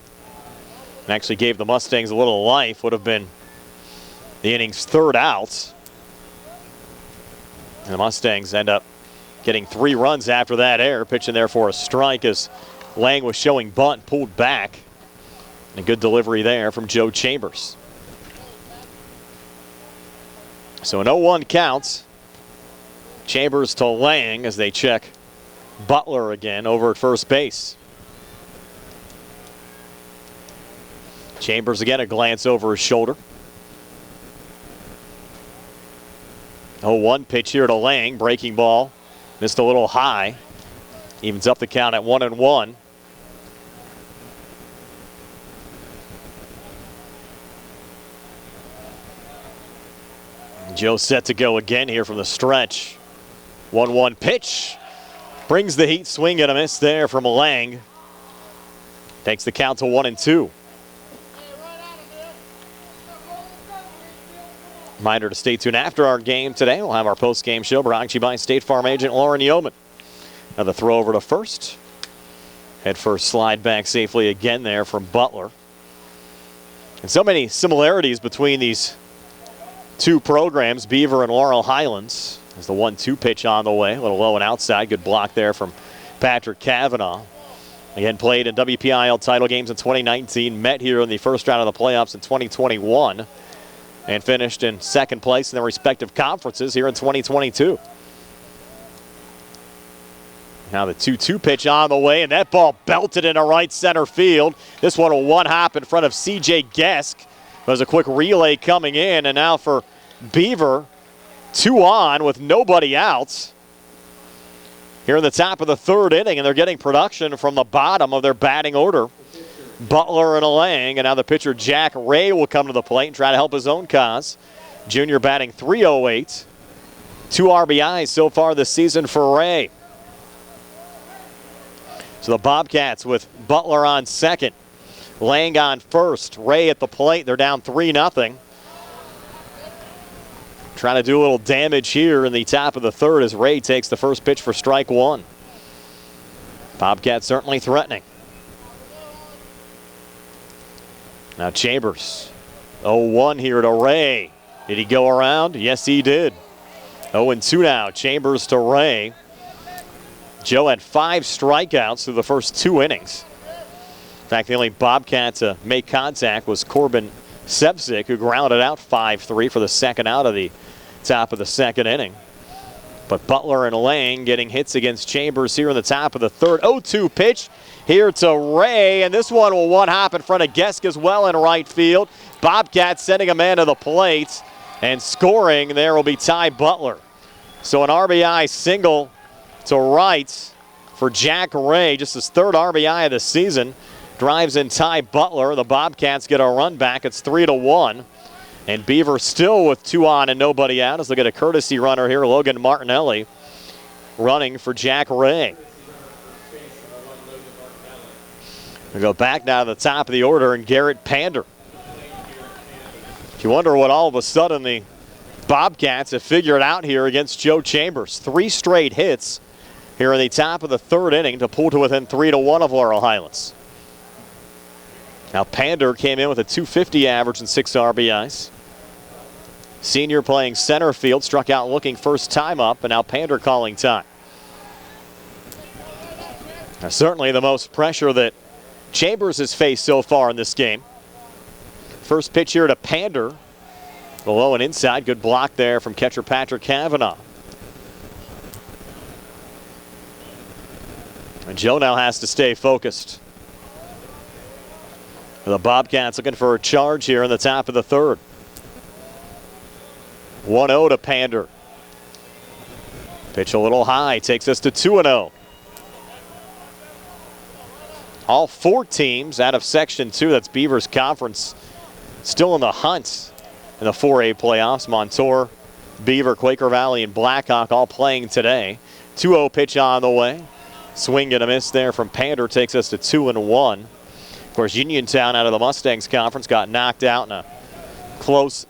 And actually gave the Mustangs a little life, would have been the inning's third out. And the Mustangs end up getting 3 runs after that error, pitching there for a strike as Lang was showing bunt, pulled back. And a good delivery there from Joe Chambers. So an 0-1 count. Chambers to Lang as they check Butler again over at first base. Chambers again, a glance over his shoulder. 0-1 pitch here to Lang. Breaking ball. Missed a little high. Evens up the count at 1-1. Joe set to go again here from the stretch. 1-1 pitch. Brings the heat, swing and a miss there from Lang. Takes the count to 1-2. Reminder to stay tuned after our game today. We'll have our post-game show brought to you by State Farm agent Lauren Yeoman. Another throw over to first. Head first slide back safely again there from Butler. And so many similarities between these two programs, Beaver and Laurel Highlands. There's the 1-2 pitch on the way. A little low and outside. Good block there from Patrick Kavanaugh. Again, played in WPIAL title games in 2019. Met here in the first round of the playoffs in 2021. and finished in second place in their respective conferences here in 2022. Now the 2-2 pitch on the way, and that ball belted into right center field. This one will one-hop in front of C.J. Gesk. There's a quick relay coming in, and now for Beaver, 2 on with nobody out. Here in the top of the third inning, and they're getting production from the bottom of their batting order. Butler and Lang, and now the pitcher Jack Ray will come to the plate and try to help his own cause. Junior batting .308. 2 RBIs so far this season for Ray. So the Bobcats with Butler on second. Lang on first. Ray at the plate. They're down 3-0. Trying to do a little damage here in the top of the third as Ray takes the first pitch for strike 1. Bobcats certainly threatening. Now Chambers. 0-1 here to Ray. Did he go around? Yes, he did. 0-2 now. Chambers to Ray. Joe had 5 strikeouts through the first 2 innings. In fact, the only Bobcat to make contact was Corbin Sepsic, who grounded out 5-3 for the second out of the top of the second inning. But Butler and Lang getting hits against Chambers here in the top of the third. 0-2 pitch here to Ray, and this one will one-hop in front of Gesk as well in right field. Bobcats sending a man to the plate, and scoring there will be Ty Butler. So an RBI single to right for Jack Ray, just his 3rd RBI of the season. Drives in Ty Butler. The Bobcats get a run back. It's 3-1. And Beaver still with 2 on and nobody out as they get a courtesy runner here. Logan Martinelli running for Jack Ray. We go back now to the top of the order, and Garrett Pander. If you wonder what all of a sudden the Bobcats have figured out here against Joe Chambers. 3 straight hits here in the top of the third inning to pull to within 3-1 of Laurel Highlands. Now Pander came in with a .250 average and 6 RBIs. Senior playing center field, struck out looking first time up, and now Pander calling time. Now certainly the most pressure that Chambers has faced so far in this game. First pitch here to Pander. Below and inside, good block there from catcher Patrick Kavanaugh. And Joe now has to stay focused. The Bobcats looking for a charge here in the top of the third. 1-0 to Pander. Pitch a little high, takes us to 2-0. All 4 teams out of Section 2, that's Beaver's conference, still in the hunt in the 4A playoffs. Montour, Beaver, Quaker Valley, and Blackhawk all playing today. 2-0 pitch on the way. Swing and a miss there from Pander takes us to 2-1. Of course, Uniontown out of the Mustangs conference got knocked out in a close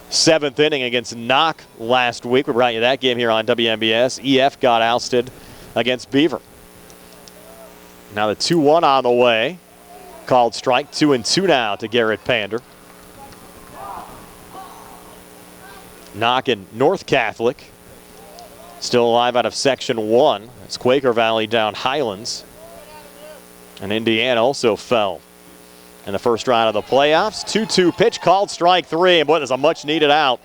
7th inning against Knock last week. We brought you that game here on WMBS. EF got ousted against Beaver. Now the 2-1 on the way. Called strike. 2-2 now to Garrett Pander. Knock and North Catholic still alive out of Section 1. It's Quaker Valley down Highlands. And Indiana also fell in the first round of the playoffs. 2-2 pitch, called strike 3. And boy, there's a much needed out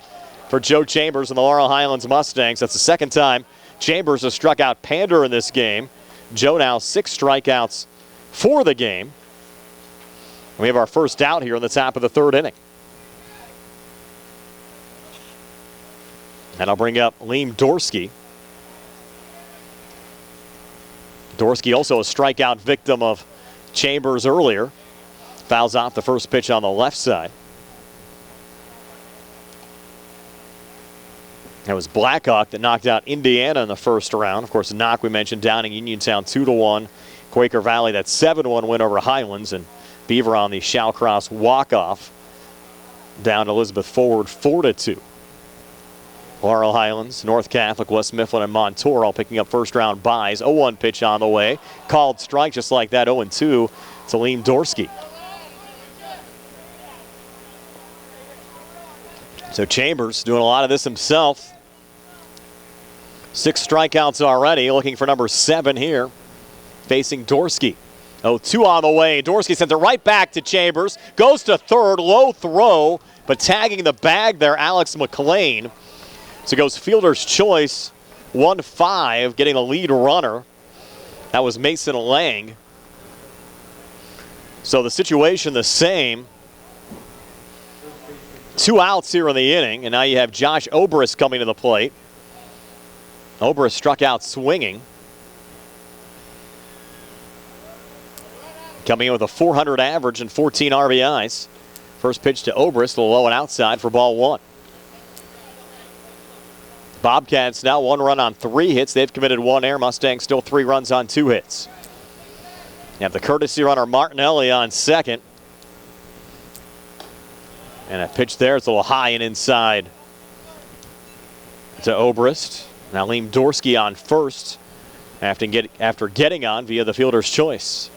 for Joe Chambers and the Laurel Highlands Mustangs. That's the second time Chambers has struck out Pander in this game. Joe now 6 strikeouts for the game. And we have our first out here in the top of the third inning. And I'll bring up Liam Dorsky. Dorsky also a strikeout victim of Chambers earlier. Fouls off the first pitch on the left side. It was Blackhawk that knocked out Indiana in the first round. Of course, Knock, we mentioned, downing Uniontown 2-1. Quaker Valley, that 7-1 win over Highlands. And Beaver on the J Shaocross walk-off. Down Elizabeth Forward 4-2. Laurel Highlands, North Catholic, West Mifflin, and Montour all picking up first-round buys. 0-1 pitch on the way. Called strike just like that, 0-2 to Liam Dorsky. So Chambers doing a lot of this himself. 6 strikeouts already, looking for number 7 here, facing Dorsky. 0-2 on the way. Dorsey sends it right back to Chambers. Goes to third. Low throw, but tagging the bag there, Alex Mclean. So goes fielder's choice. 1-5, getting the lead runner. That was Mason Lang. So the situation the same. 2 outs here in the inning, and now you have Josh Obrist coming to the plate. Obrist struck out swinging. Coming in with a 400 average and 14 RBIs. First pitch to Obrist, a little low and outside for ball 1. Bobcats now 1 run on 3 hits. They've committed 1 error. Mustangs still 3 runs on 2 hits. You have the courtesy runner Martinelli on second. And a pitch there, it's a little high and inside to Obrist. Now Liam Dorsey on first after getting on via the fielder's choice.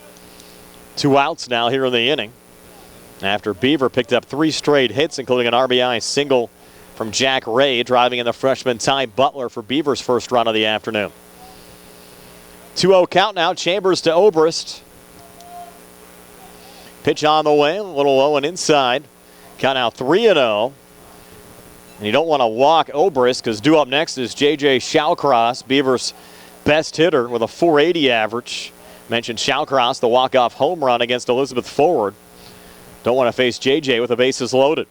2 outs now here in the inning after Beaver picked up 3 straight hits, including an RBI single from Jack Ray, driving in the freshman Ty Butler for Beaver's first run of the afternoon. 2-0 count now, Chambers to Obrist. Pitch on the way, a little low and inside. Count out 3-0. And you don't want to walk Obrist because due up next is J Shaocross, Beaver's best hitter with a .480 average. Mentioned Shaocross, the walk-off home run against Elizabeth Forward. Don't want to face JJ with the bases loaded.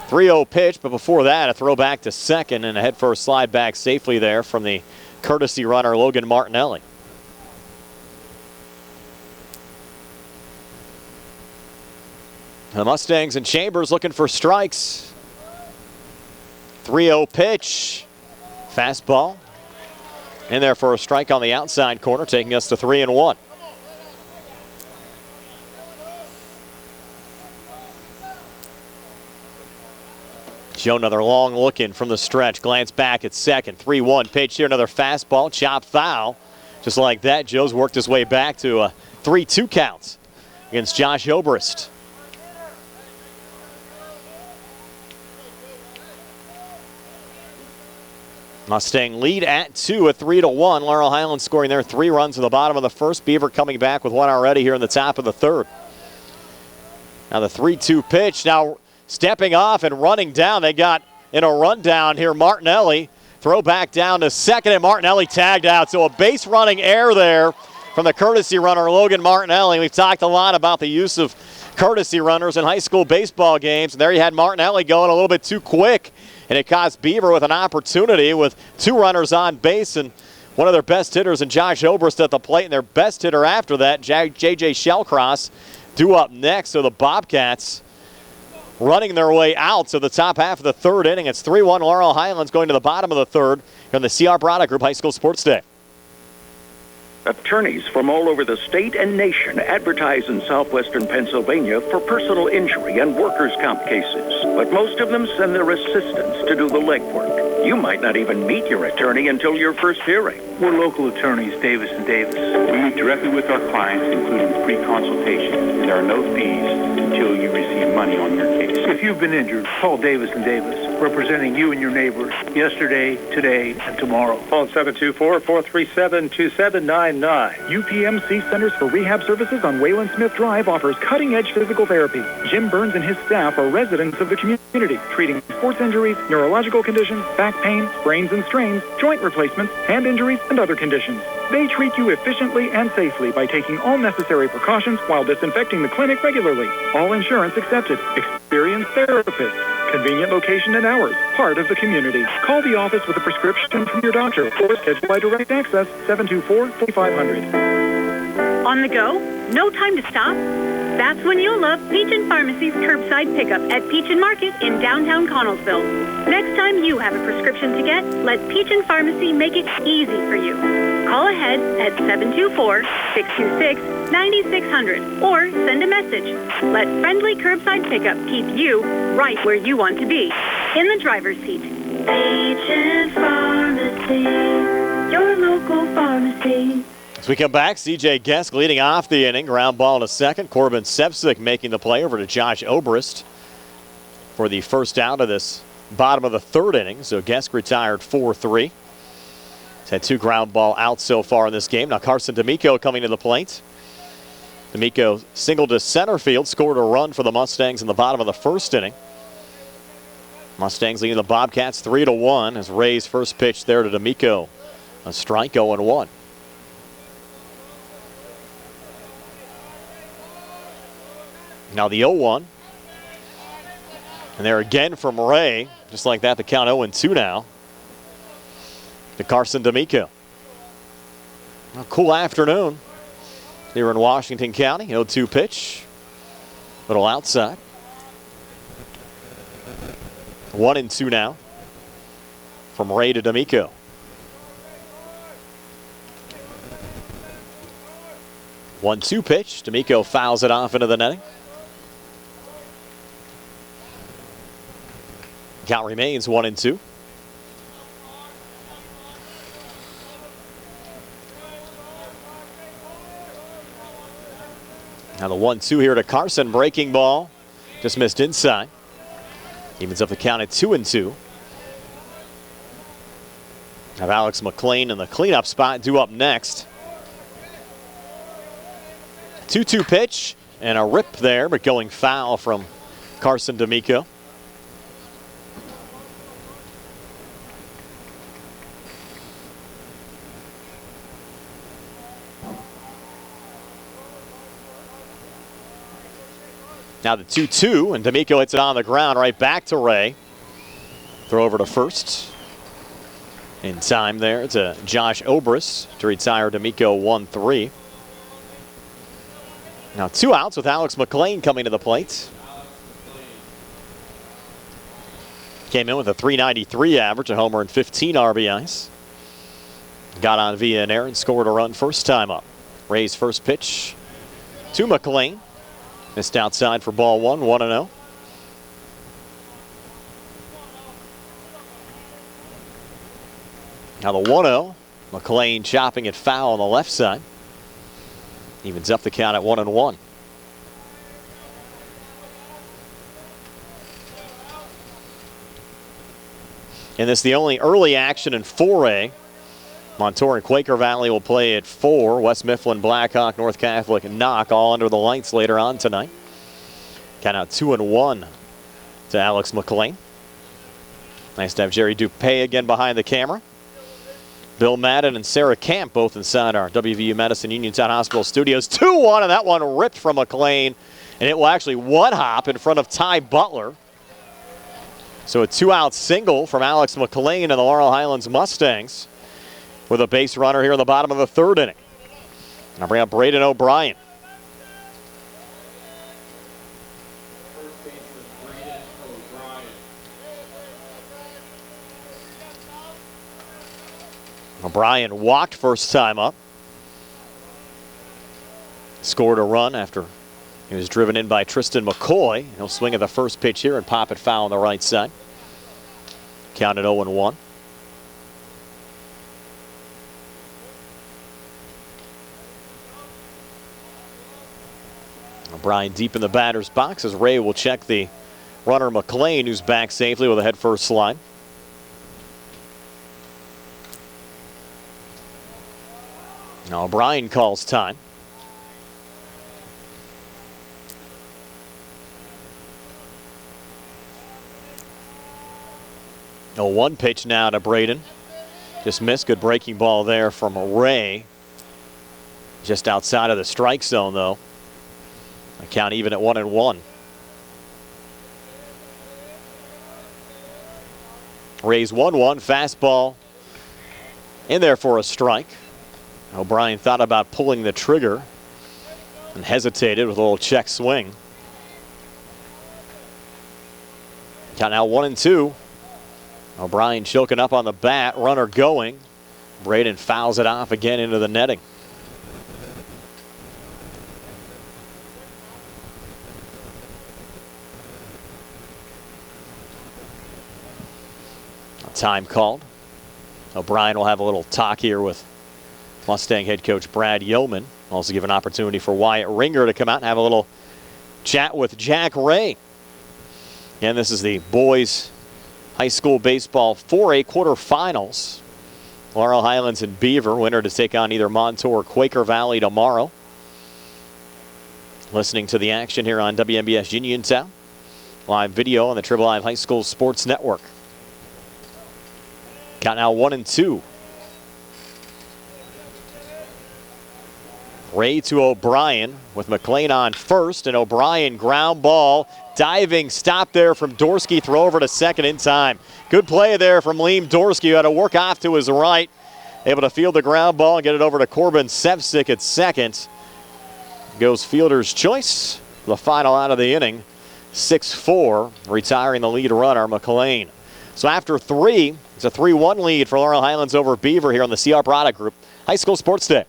3-0 pitch, but before that, a throw back to second and a head-first slide back safely there from the courtesy runner Logan Martinelli. The Mustangs and Chambers looking for strikes. 3-0 pitch. Fastball. In there for a strike on the outside corner, taking us to 3-1. Joe, another long look in from the stretch. Glance back at second. 3-1 pitch here. Another fastball. Chop foul. Just like that, Joe's worked his way back to a 3-2 count against Josh Obrist. Mustang lead at 2 at 3-1. Laurel Highlands scoring their 3 runs in the bottom of the first. Beaver coming back with 1 already here in the top of the third. Now the 3-2 pitch. Now stepping off and running down. They got in a rundown here. Martinelli throw back down to second, and Martinelli tagged out. So a base running error there from the courtesy runner Logan Martinelli. We've talked a lot about the use of courtesy runners in high school baseball games. And there you had Martinelli going a little bit too quick. And it cost Beaver with an opportunity with 2 runners on base and one of their best hitters in Josh Obrist at the plate. And their best hitter after that, J Shaocross, due up next. So the Bobcats running their way out to the top half of the third inning. It's 3-1 Laurel Highlands going to the bottom of the third here on the C.R. Brada Group High School Sports Day. Attorneys from all over the state and nation advertise in southwestern Pennsylvania for personal injury and workers' comp cases. But most of them send their assistants to do the legwork. You might not even meet your attorney until your first hearing. We're local attorneys, Davis & Davis. We meet directly with our clients, including free consultation, and there are no fees until you receive money on your case. If you've been injured, call Davis & Davis, representing you and your neighbors yesterday, today, and tomorrow. Phone 724-437-2799. UPMC Centers for Rehab Services on Wayland Smith Drive offers cutting-edge physical therapy. Jim Burns and his staff are residents of the community, treating sports injuries, neurological conditions, back pain, sprains and strains, joint replacements, hand injuries, and other conditions. They treat you efficiently and safely by taking all necessary precautions while disinfecting the clinic regularly. All insurance accepted. Experienced therapists. Convenient location and hours. Part of the community. Call the office with a prescription from your doctor or schedule by direct access 724-4500. On the go? No time to stop? That's when you'll love Peach & Pharmacy's curbside pickup at Peach & Market in downtown Connellsville. Next time you have a prescription to get, let Peach & Pharmacy make it easy for you. Call ahead at 724-626-9600 or send a message. Let friendly curbside pickup keep you right where you want to be, in the driver's seat. Peach & Pharmacy, your local pharmacy. As we come back, C.J. Gesk leading off the inning. Ground ball to second. Corbin Sevcik making the play over to Josh Obrist for the first out of this bottom of the third inning. So Gesk retired 4-3. He's had 2 ground ball outs so far in this game. Now Carson D'Amico coming to the plate. D'Amico singled to center field, scored a run for the Mustangs in the bottom of the first inning. Mustangs leading the Bobcats 3-1 as Ray's first pitch there to D'Amico. A strike, 0-1. Now the 0-1. And there again from Ray. Just like that, the count 0-2 now to Carson D'Amico. A cool afternoon here in Washington County. 0-2 pitch. Little outside. 1-2 now from Ray to D'Amico. One-two pitch. D'Amico fouls it off into the netting. Count remains 1-2. Now the 1-2 here to Carson. Breaking ball. Just missed inside. Evens up the count at 2-2. Have Alex Mclean in the cleanup spot due up next. 2-2 pitch and a rip there, but going foul from Carson D'Amico. Now the 2-2, and D'Amico hits it on the ground right back to Ray. Throw over to first. In time there to Josh Obrist to retire D'Amico 1-3. Now 2 outs with Alex Mclean coming to the plate. Came in with a .393 average, a homer and 15 RBIs. Got on via an error and scored a run first time up. Ray's first pitch to Mclean. Missed outside for ball 1, 1-0. Now the 1-0. Mclean chopping it foul on the left side. Evens up the count at 1-1. And this is the only early action in 4A. Montour and Quaker Valley will play at 4. West Mifflin, Blackhawk, North Catholic, and Knock all under the lights later on tonight. Count out 2-1 to Alex Mclean. Nice to have Jerry Dupay again behind the camera. Bill Madden and Sarah Camp both inside our WVU Medicine Uniontown Hospital studios. 2-1, and that one ripped from Mclean. And it will actually one-hop in front of Ty Butler. So a 2-out single from Alex Mclean and the Laurel Highlands Mustangs, with a base runner here in the bottom of the third inning. Now bring up Braden O'Brien. O'Brien walked first time up. Scored a run after he was driven in by Tristan McCoy. He'll swing at the first pitch here and pop it foul on the right side. Counted 0-1. O'Brien deep in the batter's box as Ray will check the runner Mclean, who's back safely with a head first slide. Now O'Brien calls time. A 1 pitch now to Braden. Just missed. Good breaking ball there from Ray. Just outside of the strike zone, though. A count even at 1-1. Ray's 1-1 fastball in there for a strike. O'Brien thought about pulling the trigger and hesitated with a little check swing. Count now 1-2. O'Brien choking up on the bat, runner going. Braden fouls it off again into the netting. Time called. O'Brien will have a little talk here with Mustang head coach Brad Yeoman. Also give an opportunity for Wyatt Ringer to come out and have a little chat with Jack Ray. And this is the boys high school baseball 4A quarterfinals. Laurel Highlands and Beaver, winner to take on either Montour or Quaker Valley tomorrow. Listening to the action here on WMBS Uniontown. Live video on the Triple I High School Sports Network. Count now 1-2. Ray to O'Brien with Mclean on first, and O'Brien ground ball. Diving stop there from Dorsky, throw over to second in time. Good play there from Liam Dorsky, who had to work off to his right. Able to field the ground ball and get it over to Corbin Sevcik at second. Goes fielder's choice. The final out of the inning, 6-4, retiring the lead runner, Mclean. So after 3, it's a 3-1 lead for Laurel Highlands over Beaver here on the CR Product Group High School Sports Day.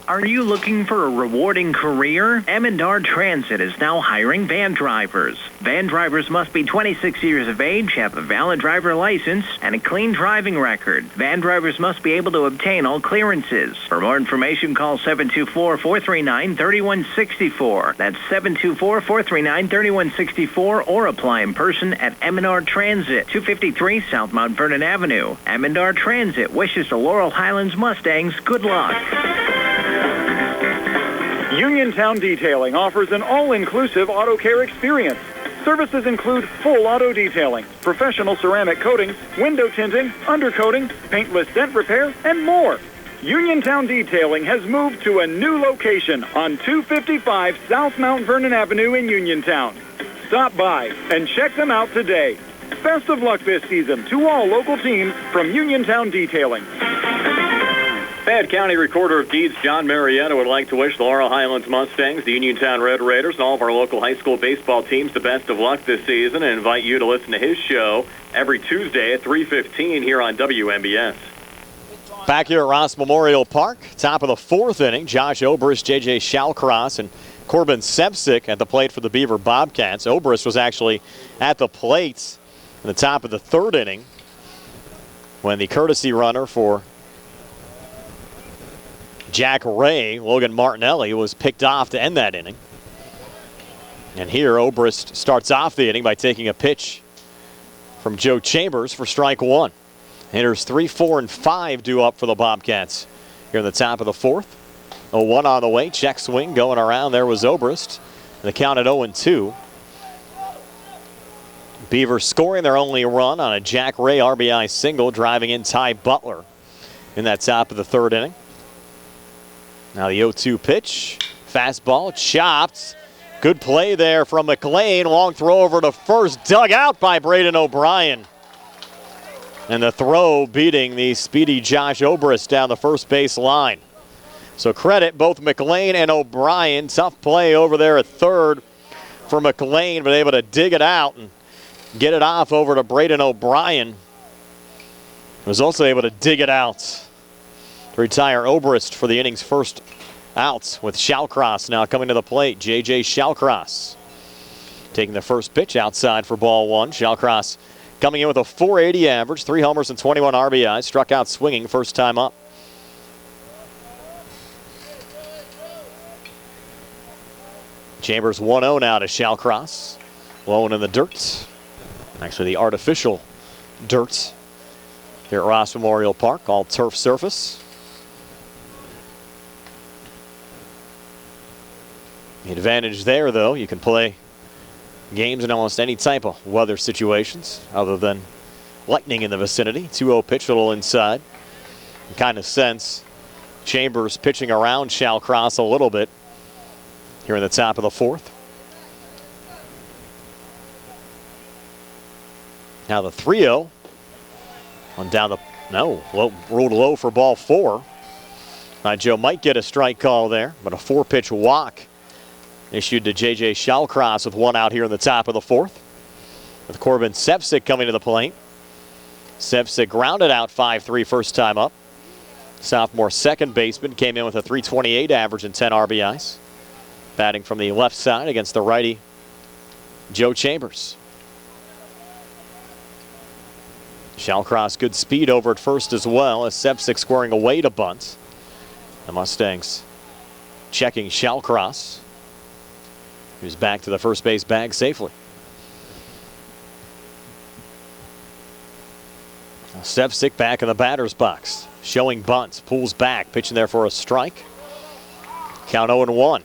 Are you looking for a rewarding career? M&R Transit is now hiring van drivers. Van drivers must be 26 years of age, have a valid driver license, and a clean driving record. Van drivers must be able to obtain all clearances. For more information, call 724-439-3164. That's 724-439-3164, or apply in person at M&R Transit, 253 South Mount Vernon Avenue. M&R Transit wishes the Laurel Highlands Mustangs good luck. Uniontown Detailing offers an all-inclusive auto care experience. Services include full auto detailing, professional ceramic coatings, window tinting, undercoating, paintless dent repair, and more. Uniontown Detailing has moved to a new location on 255 South Mount Vernon Avenue in Uniontown. Stop by and check them out today. Best of luck this season to all local teams from Uniontown Detailing. Fayette County Recorder of Deeds John Marietta would like to wish the Laurel Highlands Mustangs, the Uniontown Red Raiders, and all of our local high school baseball teams the best of luck this season, and invite you to listen to his show every Tuesday at 3:15 here on WMBS. Back here at Ross Memorial Park, top of the 4th inning, Josh Obrist, J Shaocross, and Corbin Sevcik at the plate for the Beaver Bobcats. Obrist was actually at the plate in the top of the 3rd inning when the courtesy runner for Jack Ray, Logan Martinelli, was picked off to end that inning. And here Obrist starts off the inning by taking a pitch from Joe Chambers for strike 1. Hitters 3, 4, and 5 due up for the Bobcats here in the top of the 4th. 0-1 on the way, check swing going around. There was Obrist. The count at 0-2. Beavers scoring their only run on a Jack Ray RBI single, driving in Ty Butler in that top of the 3rd inning. Now the 0-2 pitch, fastball, chopped. Good play there from Mclean. Long throw over to first, dug out by Braden O'Brien. And the throw beating the speedy Josh Obrist down the first base line. So credit both Mclean and O'Brien. Tough play over there at third for Mclean, but able to dig it out and get it off over to Braden O'Brien. Was also able to dig it out to retire Obrist for the inning's first outs, with Shaocross now coming to the plate. J Shaocross taking the first pitch outside for ball 1. Shaocross coming in with a .480 average, 3 homers and 21 RBIs. Struck out swinging first time up. Chambers 1-0 now to Shaocross. Low in the dirt. Actually the artificial dirt here at Ross Memorial Park, all turf surface. The advantage there, though, you can play games in almost any type of weather situations other than lightning in the vicinity. 2-0 pitch, a little inside. You kind of sense Chambers pitching around Shaocross a little bit here in the top of the 4th. Now the 3-0 on down the, ruled low for ball 4. Joe might get a strike call there, but a 4-pitch walk issued to J Shaocross with 1 out here in the top of the 4th. With Corbin Sevcik coming to the plate. Sevcik grounded out 5-3 first time up. Sophomore second baseman came in with a .328 average and 10 RBIs. Batting from the left side against the righty Joe Chambers. Shaocross good speed over at first as well, as Sevcik squaring away to bunt. The Mustangs checking Shaocross, who's back to the first base bag safely. Sevcik back in the batter's box, showing bunts, pulls back, pitching there for a strike. Count 0-1.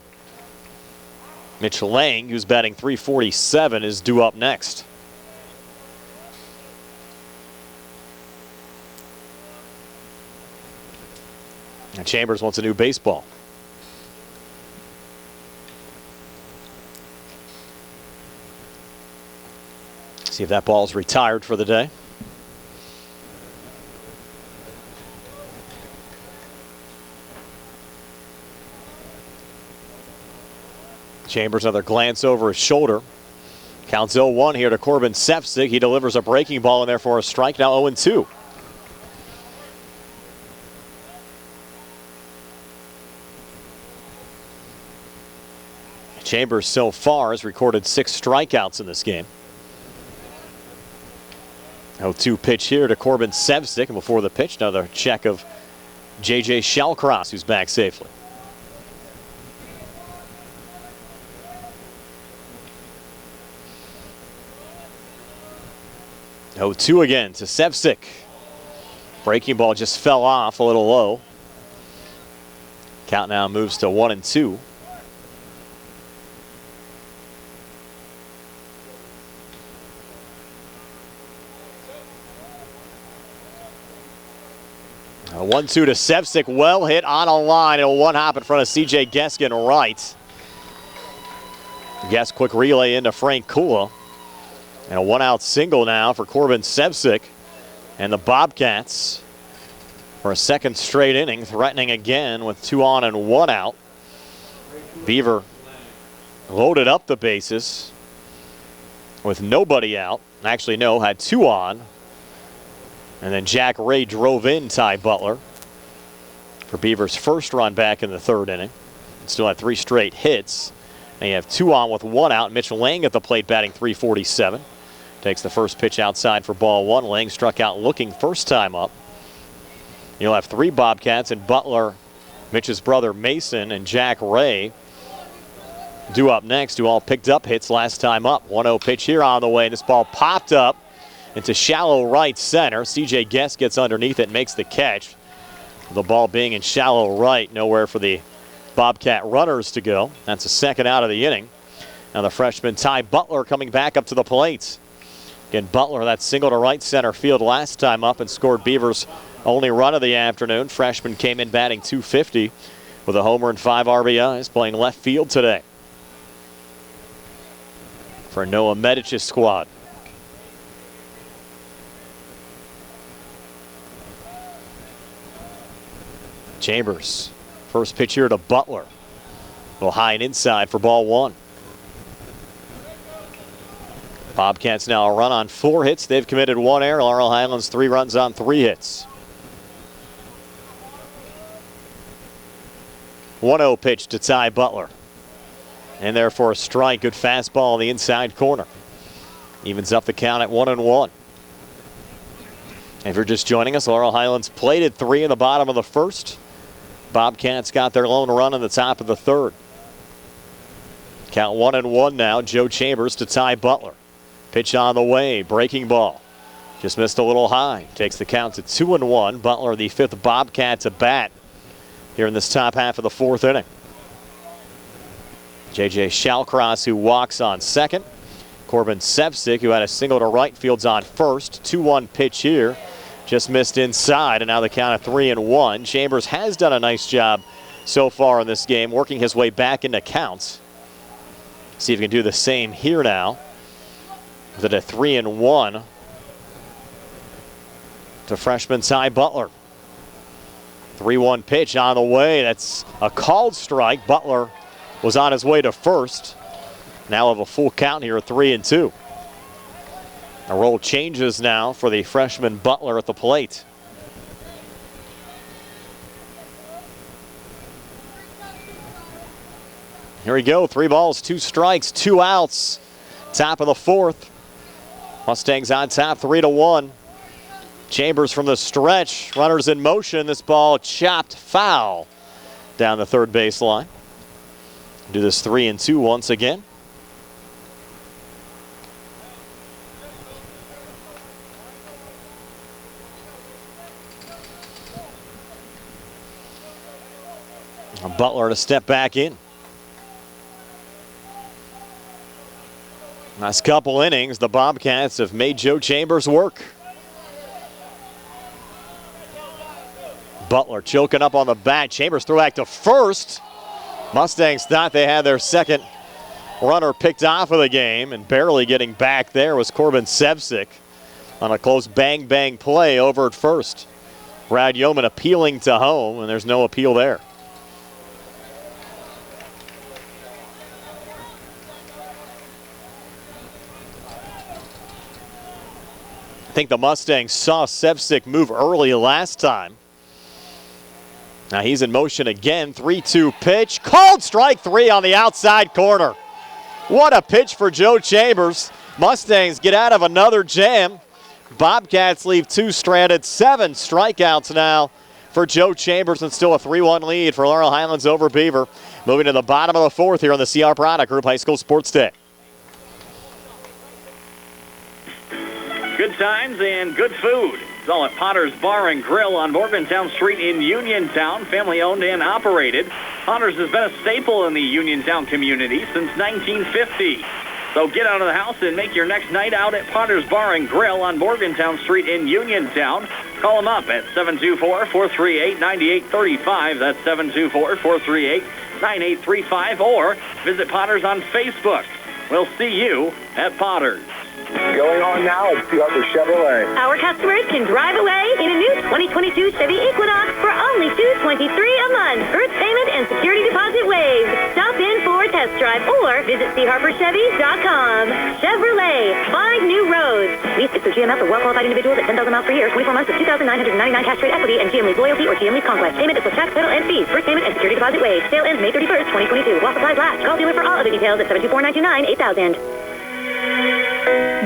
Mitch Lang, who's batting .347, is due up next. And Chambers wants a new baseball. See if that ball's retired for the day. Chambers another glance over his shoulder. Counts 0-1 here to Corbin Sefcik. He delivers a breaking ball in there for a strike. Now 0-2. Chambers so far has recorded 6 strikeouts in this game. 0-2 pitch here to Corbin Sefcik. And before the pitch, another check of J Shaocross, who's back safely. Oh, 2 again to Sefcik. Breaking ball just fell off a little low. Count now moves to 1-2. A 1-2 to Sefcik, well hit on a line, and a one hop in front of CJ Geskin right. Guess quick relay into Frank Kula. And a 1-out single now for Corbin Sefcik. And the Bobcats for a second straight inning, threatening again with 2 on and 1 out. Beaver loaded up the bases with nobody out. Actually, no, had 2 on. And then Jack Ray drove in Ty Butler for Beaver's first run back in the 3rd inning. Still had 3 straight hits. And you have 2 on with 1 out. Mitch Lang at the plate batting .347. Takes the first pitch outside for ball 1. Lang struck out looking first time up. You'll have 3 Bobcats, and Butler, Mitch's brother Mason, and Jack Ray due up next, who all picked up hits last time up. 1-0 pitch here on the way, and this ball popped up into shallow right center. CJ Guest gets underneath it and makes the catch. The ball being in shallow right, nowhere for the Bobcat runners to go. That's a second out of the inning. Now the freshman Ty Butler coming back up to the plate. Again, Butler, that single to right center field last time up and scored Beaver's only run of the afternoon. Freshman came in batting .250 with a homer and 5 RBIs, playing left field today for Noah Medic's squad. Chambers, first pitch here to Butler. A little high and inside for ball 1. Bobcats now a run on 4 hits. They've committed 1 error. Laurel Highlands 3 runs on 3 hits. 1-0 pitch to Ty Butler. And therefore a strike. Good fastball in the inside corner. Evens up the count at 1-1. If you're just joining us, Laurel Highlands plated 3 in the bottom of the 1st. Bobcats got their lone run in the top of the 3rd. Count 1-1 now. Joe Chambers to Ty Butler. Pitch on the way, breaking ball. Just missed a little high. Takes the count to 2-1. Butler, the 5th Bobcat to bat here in this top half of the 4th inning. J Shaocross, who walks on second. Corbin Sefcik, who had a single to right, fields on first. 2-1 pitch here. Just missed inside, and now the count of 3-1. Chambers has done a nice job so far in this game, working his way back into counts. See if he can do the same here now. With a 3-1 to freshman Ty Butler. 3-1 pitch on the way. That's a called strike. Butler was on his way to first. Now have a full count here at 3-2. The role changes now for the freshman Butler at the plate. Here we go. 3 balls, 2 strikes, 2 outs. Top of the 4th. Mustangs on top, 3-1. Chambers from the stretch. Runners in motion. This ball chopped foul down the 3rd baseline. Do this 3-2 once again. Butler to step back in. Last couple innings, the Bobcats have made Joe Chambers work. Butler choking up on the bat. Chambers throw back to first. Mustangs thought they had their second runner picked off of the game, and barely getting back there was Corbin Sevcik on a close bang-bang play over at first. Brad Yeoman appealing to home, and there's no appeal there. I think the Mustangs saw Sevcik move early last time. Now he's in motion again. 3-2 pitch. Called strike three on the outside corner. What a pitch for Joe Chambers. Mustangs get out of another jam. Bobcats leave two stranded. 7 strikeouts now for Joe Chambers, and still a 3-1 lead for Laurel Highlands over Beaver. Moving to the bottom of the fourth here on the CR Product Group High School Sports Day. Good times and good food. It's all at Potter's Bar and Grill on Morgantown Street in Uniontown. Family owned and operated. Potter's has been a staple in the Uniontown community since 1950. So get out of the house and make your next night out at Potter's Bar and Grill on Morgantown Street in Uniontown. Call them up at 724-438-9835. That's 724-438-9835. Or visit Potter's on Facebook. We'll see you at Potter's. Going on now at Chevrolet. Our customers can drive away in a new 2022 Chevy Equinox for only $223 a month. First payment and security deposit waived. Stop in for a test drive or visit charperchevy.com. Chevrolet, 5 new roads. Lease it through GMF for well-qualified individuals at 10,000 miles per year, 24 months with $2,999 cash rate equity and GM Lease Loyalty or GM Lease Conquest. Payment is with tax, title, and fees. First payment and security deposit waived. Sale ends May 31st, 2022. While supplies last. Call dealer for all other details at 724-929-8000.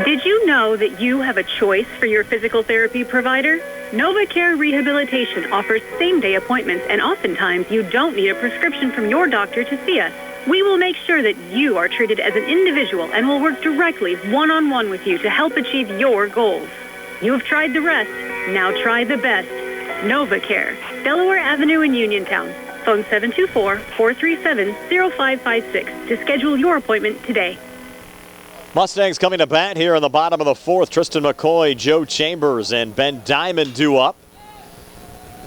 Did you know that you have a choice for your physical therapy provider? NovaCare Rehabilitation offers same-day appointments, and oftentimes you don't need a prescription from your doctor to see us. We will make sure that you are treated as an individual and will work directly one-on-one with you to help achieve your goals. You have tried the rest. Now try the best. NovaCare, Delaware Avenue in Uniontown. Phone 724-437-0556 to schedule your appointment today. Mustangs coming to bat here in the bottom of the fourth. Tristan McCoy, Joe Chambers, and Ben Diamond due up.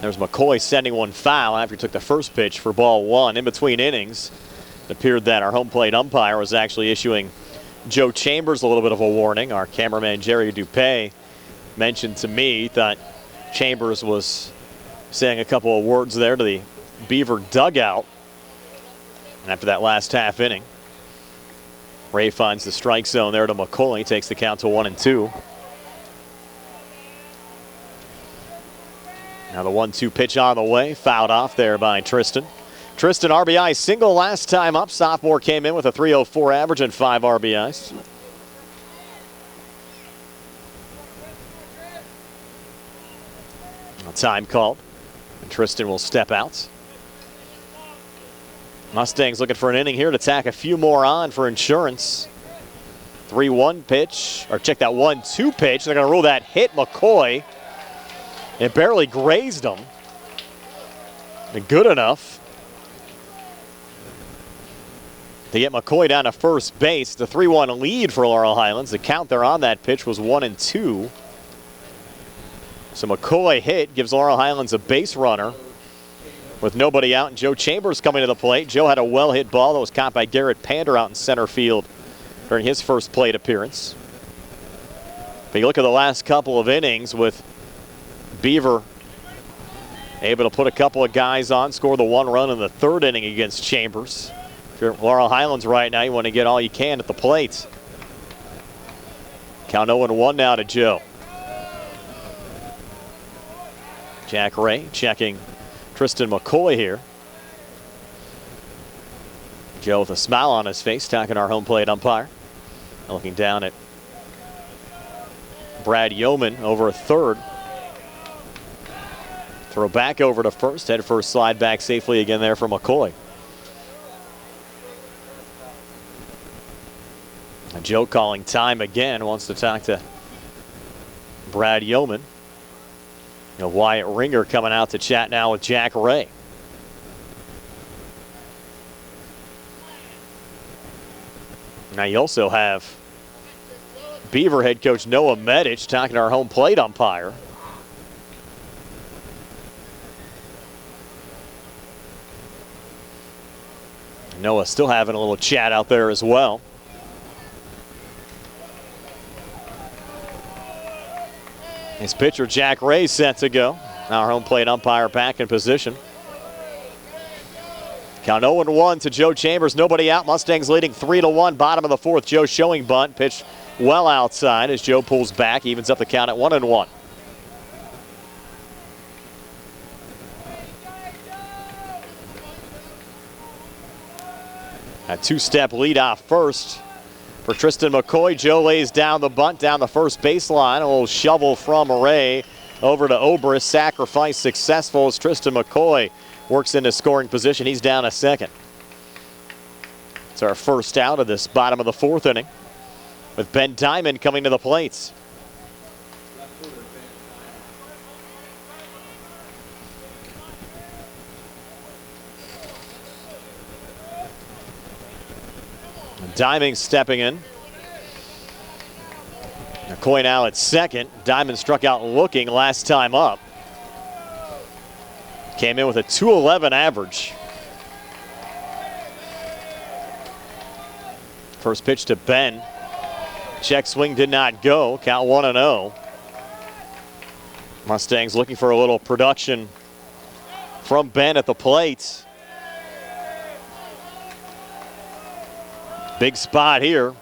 There's McCoy sending one foul after he took the first pitch for ball one. In between innings, it appeared that our home plate umpire was actually issuing Joe Chambers a little bit of a warning. Our cameraman, Jerry Dupay, mentioned to me that Chambers was saying a couple of words there to the Beaver dugout after that last half inning. Ray finds the strike zone there to McCoy, takes the count to 1-2. Now the 1-2 pitch on the way, fouled off there by Tristan. Tristan RBI single last time up. Sophomore came in with a .304 average and 5 RBIs. A time called, and Tristan will step out. Mustangs looking for an inning here to tack a few more on for insurance. 3-1 pitch, or check that 1-2 pitch. They're going to rule that hit McCoy. It barely grazed him. And good enough to get McCoy down to first base. The 3-1 lead for Laurel Highlands. The count there on that pitch was 1-2. So McCoy hit, gives Laurel Highlands a base runner with nobody out, and Joe Chambers coming to the plate. Joe had a well-hit ball that was caught by Garrett Pander out in center field during his first plate appearance. But you look at the last couple of innings with Beaver able to put a couple of guys on, score the 1 run in the third inning against Chambers. If you're Laurel Highlands right now, you want to get all you can at the plate. Count 0-1 now to Joe. Jack Ray checking Tristan McCoy here. Joe with a smile on his face, talking our home plate umpire. Looking down at Brad Yeoman over at third. Throw back over to first, head first, slide back safely again there for McCoy. And Joe calling time again, wants to talk to Brad Yeoman. Wyatt Ringer coming out to chat now with Jack Ray. Now you also have Beaver head coach Noah Medich talking to our home plate umpire. Noah still having a little chat out there as well. His pitcher Jack Ray set to go. Now our home plate umpire back in position. Count 0-1 to Joe Chambers. Nobody out. Mustangs leading 3-1. Bottom of the fourth. Joe showing bunt. Pitch well outside as Joe pulls back. Evens up the count at 1-1. A two-step lead off first for Tristan Mccoy. Joe lays down the bunt down the first baseline. A little shovel from Ray over to Obrist. Sacrifice successful as Tristan McCoy works into scoring position. He's down a second. It's our first out of this bottom of the fourth inning with Ben Diamond coming to the plates. Diamond stepping in. McCoy now at second. Diamond struck out looking last time up. Came in with a .211 average. First pitch to Ben. Check swing did not go. Count 1-0. Mustangs looking for a little production from Ben at the plate. Big spot here.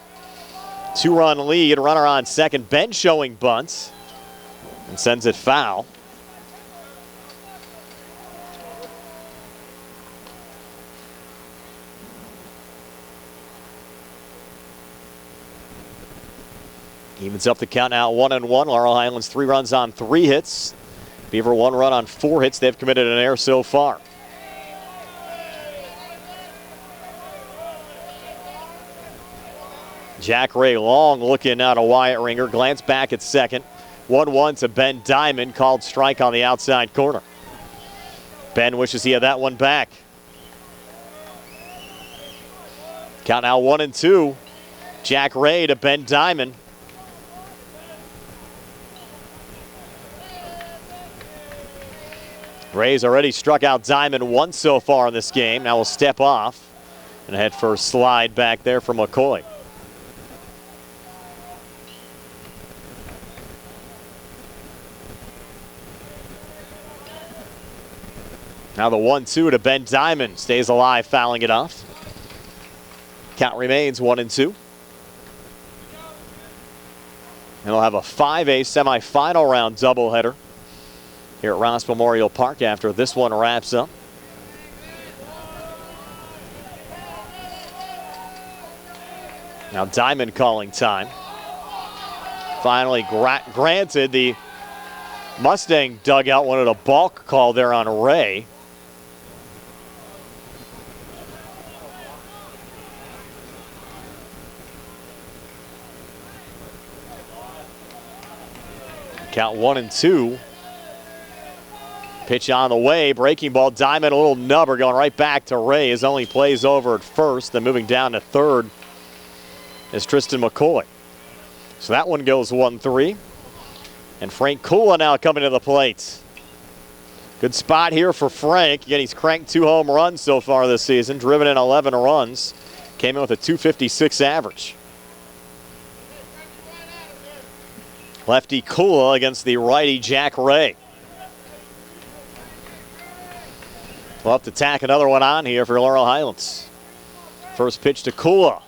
Two-run lead, runner on second. Ben showing bunts and sends it foul. Evens up the count now 1-1. Laurel Highlands 3 runs on 3 hits. Beaver 1 run on 4 hits. They've committed an error so far. Jack Ray long looking out to Wyatt Ringer. Glance back at second. 1-1 to Ben Diamond. Called strike on the outside corner. Ben wishes he had that one back. Count now 1-2. Jack Ray to Ben Diamond. Ray's already struck out Diamond once so far in this game. Now we'll step off and head for a slide back there from McCoy. Now the 1-2 to Ben Diamond. Stays alive, fouling it off. Count remains 1-2. And we'll have a 5A semifinal round doubleheader here at Ross Memorial Park after this one wraps up. Now Diamond calling time. Finally granted, the Mustang dugout wanted a balk call there on Ray. Count 1-2. Pitch on the way, breaking ball. Diamond, a little nubber going right back to Ray. His only plays over at first, then moving down to third is Tristan McCoy. So that one goes 1-3. And Frank Kula now coming to the plate. Good spot here for Frank. Again, he's cranked 2 home runs so far this season, driven in 11 runs. Came in with a .256 average. Lefty Kula against the righty Jack Ray. We'll have to tack another one on here for Laurel Highlands. First pitch to Kula.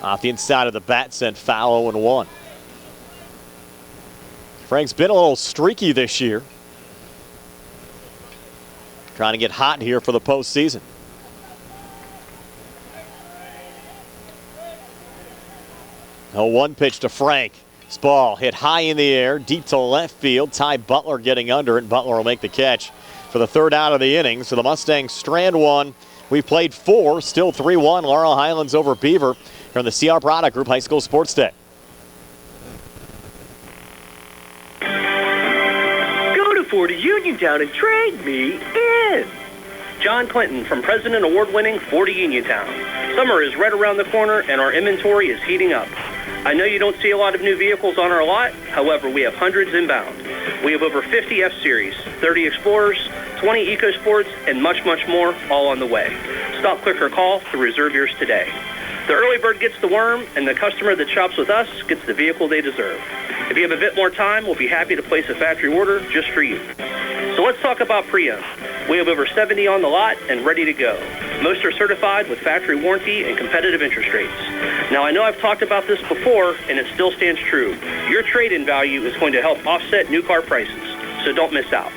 Off the inside of the bat, sent foul 0-1. Frank's been a little streaky this year. Trying to get hot here for the postseason. A 1 pitch to Frank. This ball hit high in the air, deep to left field. Ty Butler getting under it, and Butler will make the catch for the third out of the inning. So the Mustangs strand 1. We've played 4, still 3-1. Laurel Highlands over Beaver here on the CR Product Group High School Sports Day. Go to Ford of Uniontown and trade me in. John Clinton from President Award-winning Ford of Uniontown. Summer is right around the corner and our inventory is heating up. I know you don't see a lot of new vehicles on our lot. However, we have hundreds inbound. We have over 50 F-Series, 30 Explorers, 20 EcoSports, and much, much more, all on the way. Stop, click, or call to reserve yours today. The early bird gets the worm, and the customer that shops with us gets the vehicle they deserve. If you have a bit more time, we'll be happy to place a factory order just for you. So let's talk about pre-owned. We have over 70 on the lot and ready to go. Most are certified with factory warranty and competitive interest rates. Now, I know I've talked about this before, and it still stands true. Your trade-in value is going to help offset new car prices, so don't miss out.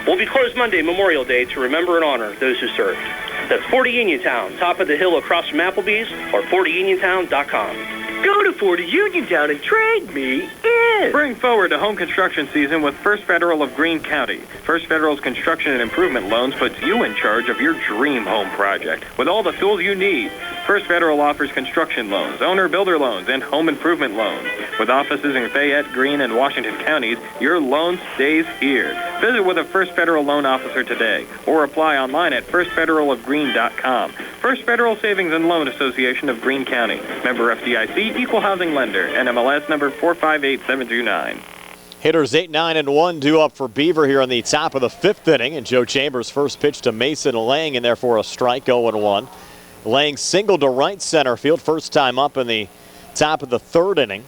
We'll be closed Monday, Memorial Day, to remember and honor those who served. That's 40 Uniontown, top of the hill across from Applebee's, or 40uniontown.com. Go to 40 Uniontown and trade me in. Bring forward the home construction season with First Federal of Greene County. First Federal's construction and improvement loans puts you in charge of your dream home project with all the tools you need. First Federal offers construction loans, owner-builder loans, and home improvement loans. With offices in Fayette, Greene, and Washington counties, your loan stays here. Visit with a First Federal loan officer today or apply online at firstfederalofgreene.com. First Federal Savings and Loan Association of Greene County. Member FDIC, Equal Housing Lender, NMLS number 458729. Hitters 8, 9, and 1 due up for Beaver here in the top of the 5th inning. And Joe Chambers' first pitch to Mason Lang, and therefore a strike, 0-1. Lang singled to right center field, first time up in the top of the 3rd inning.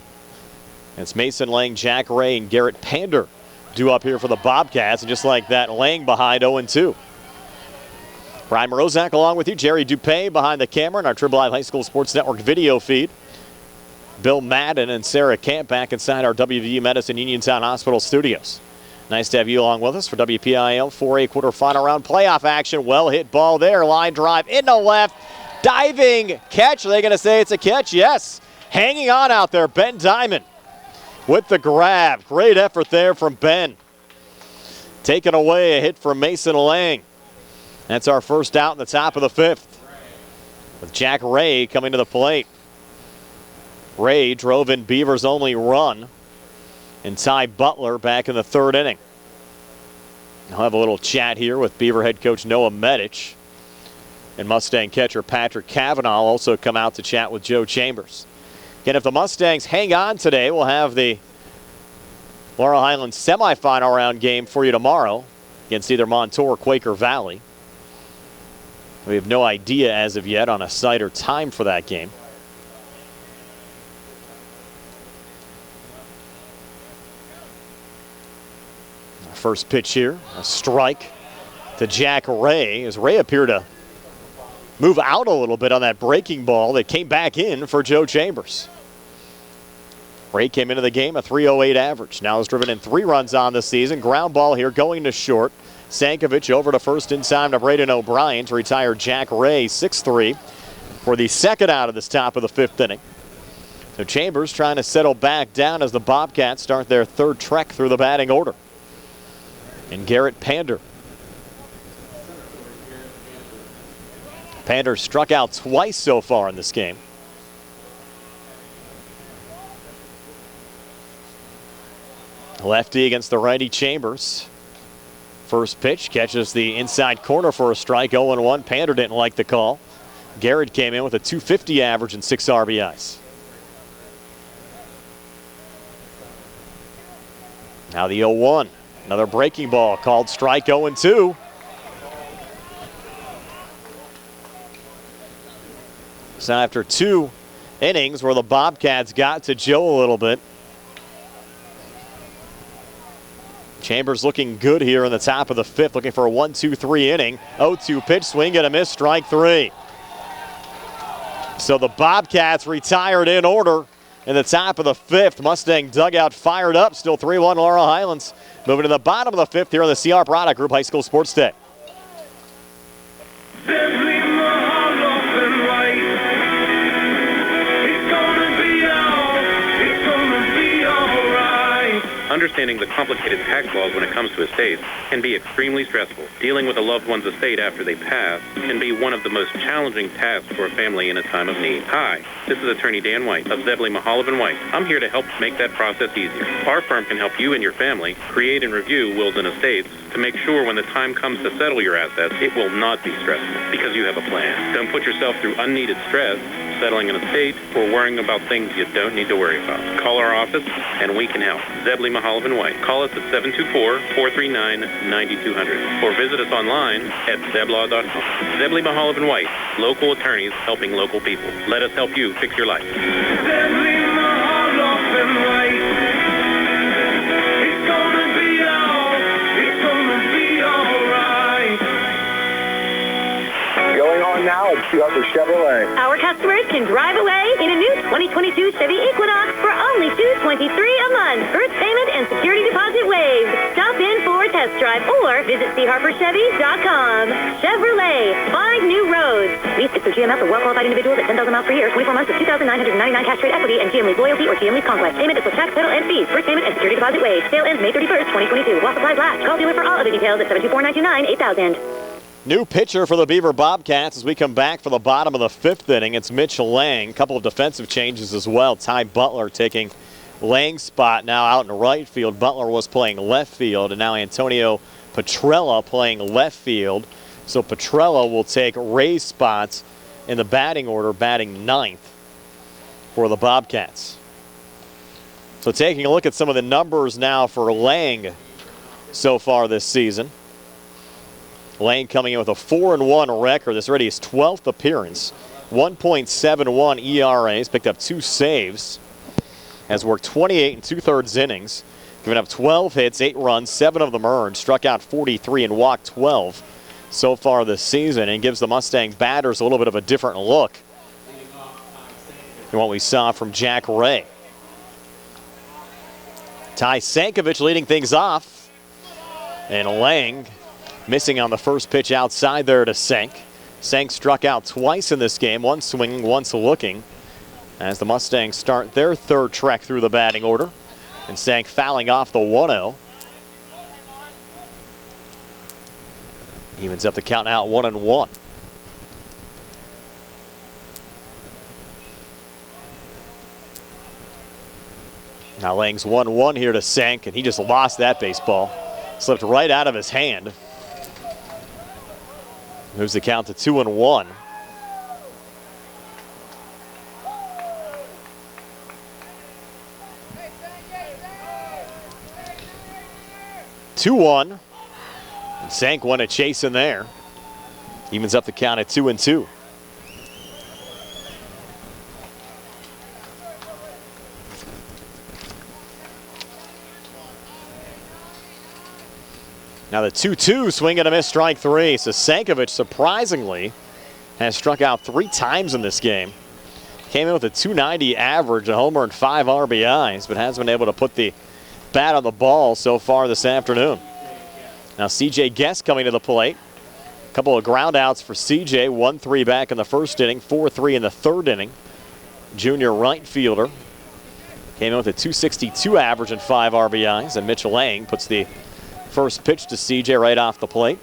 It's Mason Lang, Jack Ray, and Garrett Pander due up here for the Bobcats. And just like that, Lang behind 0-2. Brian Morozak along with you. Jerry Dupay behind the camera in our Tribble Live High School Sports Network video feed. Bill Madden and Sarah Camp back inside our WVU Medicine Uniontown Hospital studios. Nice to have you along with us for WPIAL 4A quarterfinal round playoff action. Well hit ball there. Line drive into left. Diving catch. Are they going to say it's a catch? Yes. Hanging on out there, Ben Diamond with the grab. Great effort there from Ben. Taking away a hit from Mason Lang. That's our first out in the top of the 5th. With Jack Ray coming to the plate. Ray drove in Beaver's only run. And Ty Butler back in the 3rd inning. I'll have a little chat here with Beaver head coach Noah Medich. And Mustang catcher Patrick Cavanaugh will also come out to chat with Joe Chambers. Again, if the Mustangs hang on today, we'll have the Laurel Highlands semifinal round game for you tomorrow against either Montour or Quaker Valley. We have no idea as of yet on a site or time for that game. First pitch here, a strike to Jack Ray, as Ray appeared to move out a little bit on that breaking ball that came back in for Joe Chambers. Ray came into the game a .308 average. Now has driven in 3 runs on this season. Ground ball here going to short. Sankovic over to first in time to Braden O'Brien to retire Jack Ray 6-3 for the second out of this top of the 5th inning. So Chambers trying to settle back down as the Bobcats start their 3rd trek through the batting order. And Garrett Pander. Pander struck out twice so far in this game. Lefty against the righty Chambers. First pitch catches the inside corner for a strike, 0-1. Pander didn't like the call. Garrett came in with a .250 average and 6 RBIs. Now the 0-1. Another breaking ball called strike, 0-2. So after 2 innings where the Bobcats got to Joe a little bit, Chambers looking good here in the top of the 5th, looking for a 1-2-3 inning. 0-2 pitch, swing and a miss, strike 3. So the Bobcats retired in order in the top of the 5th. Mustang dugout fired up, still 3-1 Laurel Highlands. Moving to the bottom of the 5th here on the CR Product Group High School Sports Day. Understanding the complicated tax laws when it comes to estates can be extremely stressful. Dealing with a loved one's estate after they pass can be one of the most challenging tasks for a family in a time of need. Hi, this is Attorney Dan White of Zebley, Mahalovan White. I'm here to help make that process easier. Our firm can help you and your family create and review wills and estates, to make sure when the time comes to settle your assets, it will not be stressful because you have a plan. Don't put yourself through unneeded stress, settling an estate, or worrying about things you don't need to worry about. Call our office and we can help. Zebley Mahalav and White. Call us at 724-439-9200 or visit us online at zeblaw.com. Zebley Mahalav and White, local attorneys helping local people. Let us help you fix your life. Zebley Mahalav and White. It's gonna be all right. Going on now at Butler Chevrolet. Our customers can drive away in a new 2022 Chevy Equinox for only $223 a month. First payment and security deposit waived. Stop in for a test drive or visit charperchevy.com. Chevrolet, find new roads. Lease is for GMF for well-qualified individuals at 10,000 miles per year, 24 months with $2,999 cash trade equity and GM Lease loyalty or GM Lease Conquest. Payment is with tax, title, and fees. First payment and security deposit waived. Sale ends May 31st, 2022. While supplies last. Call dealer for all other details at 724-929-8000. New pitcher for the Beaver Bobcats as we come back for the bottom of the fifth inning. It's Mitch Lang. A couple of defensive changes as well. Ty Butler taking Lang's spot now out in right field. Butler was playing left field, and now Antonio Petrella playing left field. So Petrella will take Ray's spots in the batting order, batting ninth for the Bobcats. So taking a look at some of the numbers now for Lang so far this season. Lang coming in with a 4-1 record. This is already his 12th appearance. 1.71 ERA. He's picked up 2 saves. Has worked 28 2/3 innings. Given up 12 hits, 8 runs, 7 of them earned. Struck out 43 and walked 12 so far this season. And gives the Mustang batters a little bit of a different look than what we saw from Jack Ray. Ty Sankovic leading things off. And Lang missing on the first pitch outside there to Sank. Sank struck out twice in this game, once swinging, once looking, as the Mustangs start their third trek through the batting order. And Sank fouling off the 1-0. Evens up the count now at 1-1. Now Lang's 1-1 here to Sank, and he just lost that baseball. Slipped right out of his hand. Moves the count to 2-1. And Sank won a chase in there. Evens up the count at 2-2. Now the 2-2, swing and a miss, strike 3. So Sankovic, surprisingly, has struck out 3 times in this game. Came in with a .290 average, a homer and 5 RBIs, but hasn't been able to put the bat on the ball so far this afternoon. Now CJ Guest coming to the plate. A couple of ground outs for CJ. 1-3 back in the first inning, 4-3 in the third inning. Junior right fielder. Came in with a .262 average and 5 RBIs, and Mitch Lang puts the first pitch to CJ right off the plate.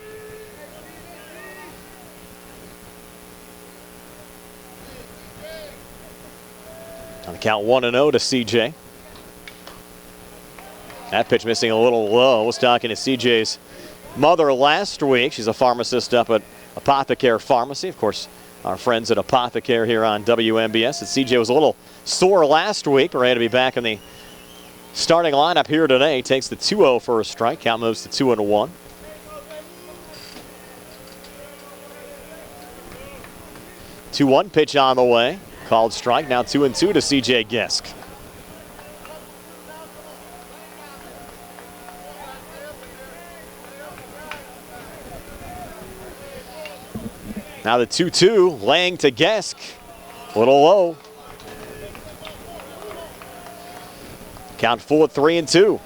On the count 1-0 to CJ. That pitch missing a little low. I was talking to CJ's mother last week. She's a pharmacist up at Apothecare Pharmacy. Of course, our friends at Apothecare here on WMBS. And CJ was a little sore last week. Ready to be back in the starting lineup here today. Takes the 2-0 for a strike. Count moves to 2-1. Two-one pitch on the way. Called strike. Now 2-2 to CJ Gisk. Now the 2-2. Lang to Gisk. A little low. Count full at 3-2.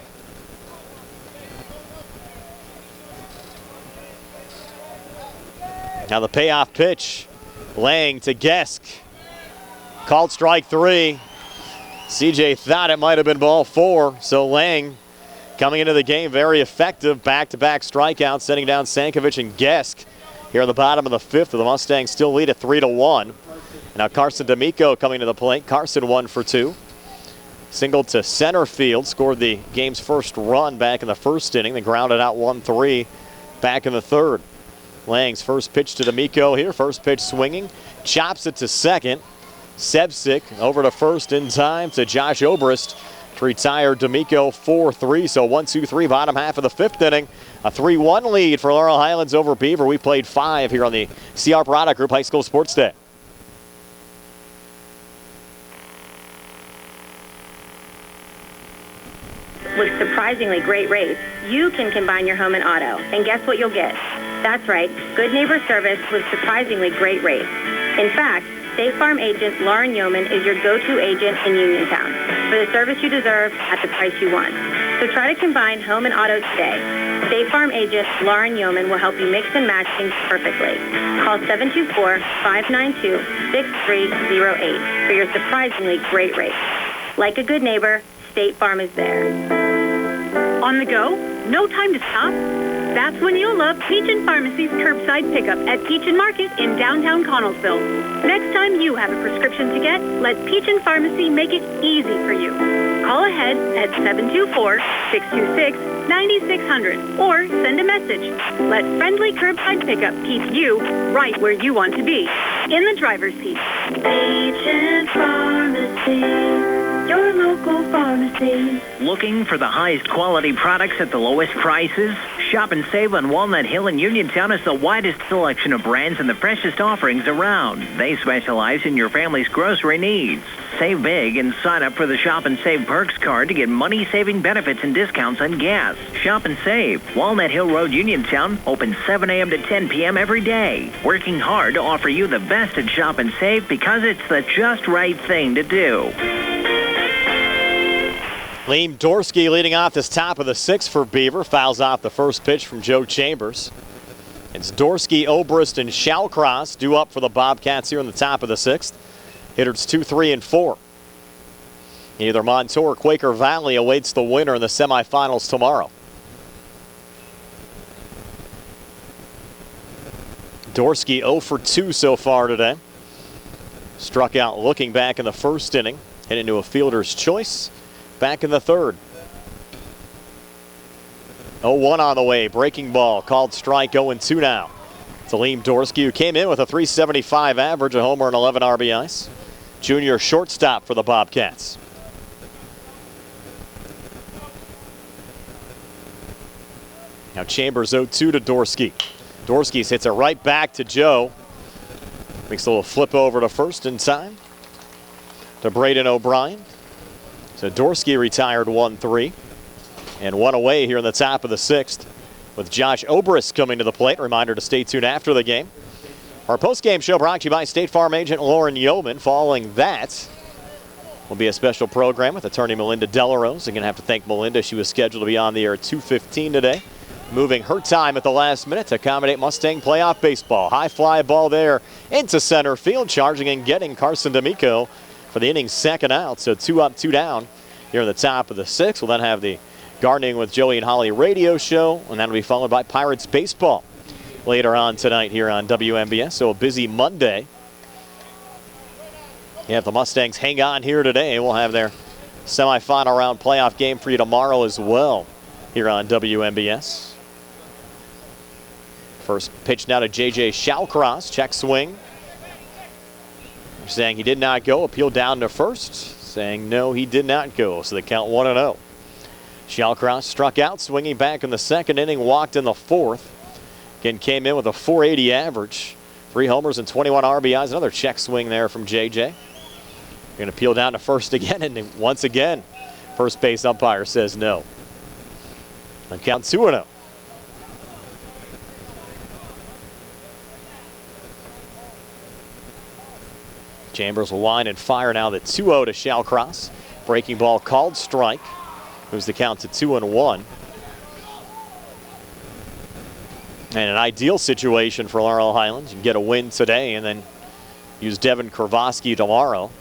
Now the payoff pitch. Lang to Gisk. Called strike 3. CJ thought it might have been ball 4. So Lang coming into the game very effective. Back-to-back strikeouts, setting down Sankovic and Gisk here on the bottom of the fifth. The Mustangs still lead at 3-1. Now Carson D'Amico coming to the plate. Carson 1 for 2. Singled to center field, scored the game's first run back in the first inning. They grounded out 1-3 back in the third. Lang's first pitch to D'Amico here. First pitch swinging. Chops it to second. Sebsic over to first in time to Josh Obrist to retire D'Amico 4-3. So 1-2-3 bottom half of the fifth inning. A 3-1 lead for Laurel Highlands over Beaver. We played 5 here on the CR Product Group High School Sports Day. With surprisingly great rates, you can combine your home and auto. And guess what you'll get? That's right, Good Neighbor service with surprisingly great rates. In fact, State Farm agent Lauren Yeoman is your go-to agent in Uniontown for the service you deserve at the price you want. So try to combine home and auto today. State Farm agent Lauren Yeoman will help you mix and match things perfectly. Call 724-592-6308 for your surprisingly great rates. Like a good neighbor, State Farm is there. On the go? No time to stop? That's when you'll love Peach & Pharmacy's curbside pickup at Peach & Market in downtown Connellsville. Next time you have a prescription to get, let Peach & Pharmacy make it easy for you. Call ahead at 724-626-9600 or send a message. Let friendly curbside pickup keep you right where you want to be, in the driver's seat. Peach & Pharmacy, your local pharmacy. Looking for the highest quality products at the lowest prices? Shop and save on Walnut Hill in Uniontown has the widest selection of brands and the freshest offerings around. They specialize in your family's grocery needs. Save big and sign up for the Shop and Save Perks card to get money-saving benefits and discounts on gas. Shop and save. Walnut Hill Road, Uniontown, open 7 a.m. to 10 p.m. every day. Working hard to offer you the best at Shop and Save because it's the just right thing to do. Liam Dorsky leading off this top of the sixth for Beaver. Fouls off the first pitch from Joe Chambers. It's Dorsky, Obrist, and Shaocross due up for the Bobcats here in the top of the sixth. Hitters 2, 3, and 4. Either Montour or Quaker Valley awaits the winner in the semifinals tomorrow. Dorsky 0 for 2 so far today. Struck out looking back in the first inning. Hit into a fielder's choice. Back in the third. 0-1 on the way. Breaking ball. Called strike. 0-2 now. It's Liam Dorsky, who came in with a .375 average, a homer and 11 RBIs. Junior shortstop for the Bobcats. Now Chambers 0-2 to Dorsky. Dorsky hits it right back to Joe. Makes a little flip over to first in time. To Braden O'Brien. So Dorsky retired 1-3. And one away here in the top of the sixth with Josh Obrist coming to the plate. Reminder to stay tuned after the game. Our post-game show brought to you by State Farm agent Lauren Yeoman. Following that will be a special program with attorney Melinda Delarose. Again, I have to thank Melinda. She was scheduled to be on the air at 2:15 today. Moving her time at the last minute to accommodate Mustang playoff baseball. High fly ball there into center field. Charging and getting Carson D'Amico for the inning's second out. So 2 up, 2 down here in the top of the sixth. We'll then have the Gardening with Joey and Holly radio show, and that'll be followed by Pirates baseball later on tonight here on WMBS. So a busy Monday. Yeah, if the Mustangs hang on here today, we'll have their semifinal round playoff game for you tomorrow as well here on WMBS. First pitch now to J Shaocross. Check swing. Saying he did not go. Appeal down to first. Saying no, he did not go. So they count 1-0. Shaocross struck out, swinging back in the second inning, walked in the fourth. Again, came in with a .480 average. 3 homers and 21 RBIs. Another check swing there from JJ. Going to peel down to first again, and once again, first base umpire says no. And count 2-0. Chambers will line and fire now. The 2-0 to Shaocross. Breaking ball called strike. Moves the count to 2-1. And an ideal situation for Laurel Highlands. You can get a win today and then use Devin Kravoski tomorrow.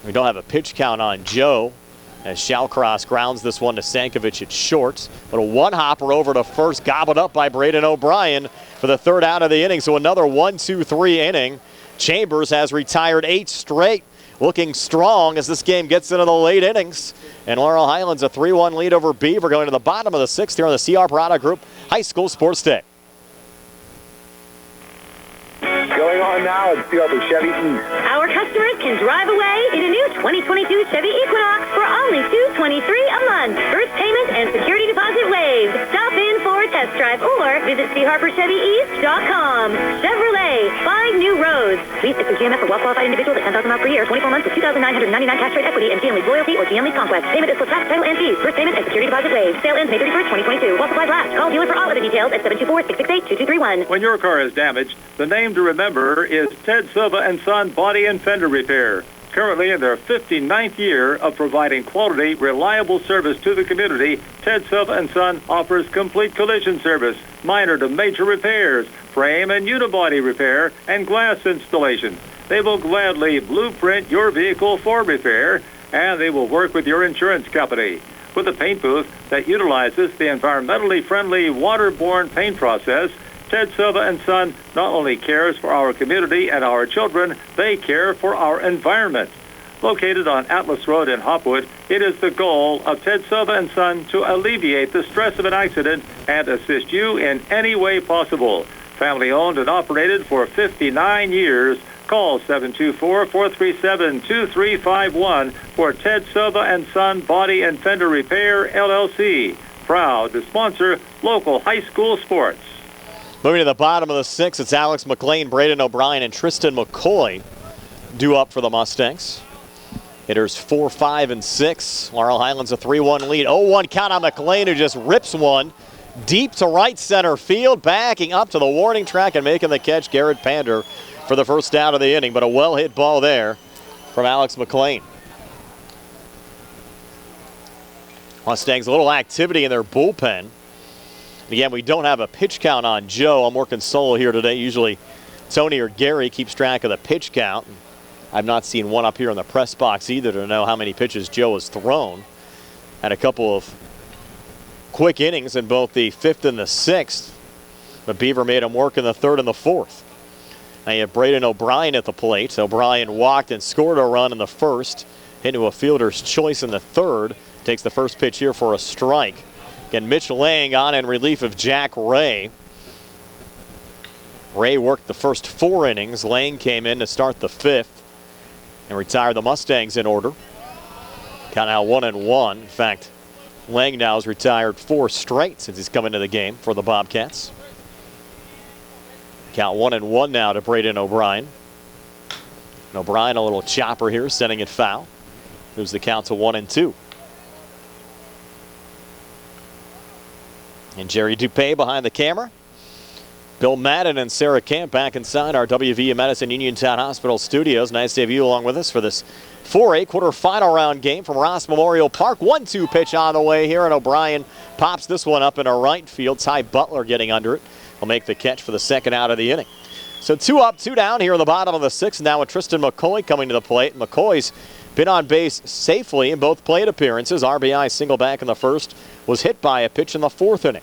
We don't have a pitch count on Joe as Shaocross grounds this one to Sankovic at short. But a one-hopper over to first, gobbled up by Braden O'Brien for the third out of the inning. So another 1-2-3 inning. Chambers has retired 8 straight looking strong as this game gets into the late innings. And Laurel Highlands a 3-1 lead over Beaver going to the bottom of the 6th here on the CR Product Group High School Sports Day. Going on now at Silver Chevy East. Our customers can drive away in a new 2022 Chevy Equinox for only $223 a month. First payment and security deposit waived. Stop in for a test drive or visit CHarperChevyEast.com. Chevrolet, find new roads. Lease is GMF for well-qualified individuals at 10,000 miles per year, 24 months with $2,999 cash rate equity and GM Lease loyalty or GM Lease Conquest. Payment is for tax, title, and fees. First payment and security deposit waived. Sale ends May 31st, 2022. While supplies last. Call dealer for all other details at 724-668-2231. When your car is damaged, the name to remember is Ted Silva and Son Body and Fender Repair. Currently in their 59th year of providing quality, reliable service to the community, Ted Silva and Son offers complete collision service, minor to major repairs, frame and unibody repair, and glass installation. They will gladly blueprint your vehicle for repair, and they will work with your insurance company. With a paint booth that utilizes the environmentally friendly waterborne paint process, Ted Silva and Son not only cares for our community and our children, they care for our environment. Located on Atlas Road in Hopwood, it is the goal of Ted Silva and Son to alleviate the stress of an accident and assist you in any way possible. Family owned and operated for 59 years. Call 724-437-2351 for Ted Silva and Son Body and Fender Repair, LLC. Proud to sponsor local high school sports. Moving to the bottom of the 6th, it's Alex Mclean, Braden O'Brien, and Tristan Mccoy due up for the Mustangs. Hitters 4, 5, and 6. Laurel Highlands a 3-1 lead. 0-1 count on Mclean, who just rips one deep to right center field, backing up to the warning track and making the catch. Garrett Pander for the first out of the inning, but a well-hit ball there from Alex Mclean. Mustangs, a little activity in their bullpen. Again, we don't have a pitch count on Joe. I'm working solo here today. Usually Tony or Gary keeps track of the pitch count. I've not seen one up here in the press box either to know how many pitches Joe has thrown. Had a couple of quick innings in both the 5th and the 6th, but Beaver made him work in the 3rd and the 4th. Now you have Braden O'Brien at the plate. O'Brien walked and scored a run in the 1st, into a fielder's choice in the 3rd. Takes the first pitch here for a strike. Again, Mitch Lang on in relief of Jack Ray. Ray worked the first 4 innings. Lang came in to start the 5th and retired the Mustangs in order. Count now 1-1. In fact, Lang now has retired 4 straight since he's come into the game for the Bobcats. Count 1-1 now to Braden O'Brien. And O'Brien, a little chopper here, sending it foul. Moves the count to 1-2. And Jerry Dupay behind the camera. Bill Madden and Sarah Camp back inside our WVU Medicine Uniontown Hospital studios. Nice to have you along with us for this 4A quarterfinal round game from Ross Memorial Park. 1-2 pitch on the way here, and O'Brien pops this one up in a right field. Ty Butler getting under it. Will make the catch for the second out of the inning. So 2 up, 2 down here in the bottom of the 6th. Now with Tristan Mccoy coming to the plate. McCoy's been on base safely in both plate appearances. RBI single back in the 1st. Was hit by a pitch in the 4th inning.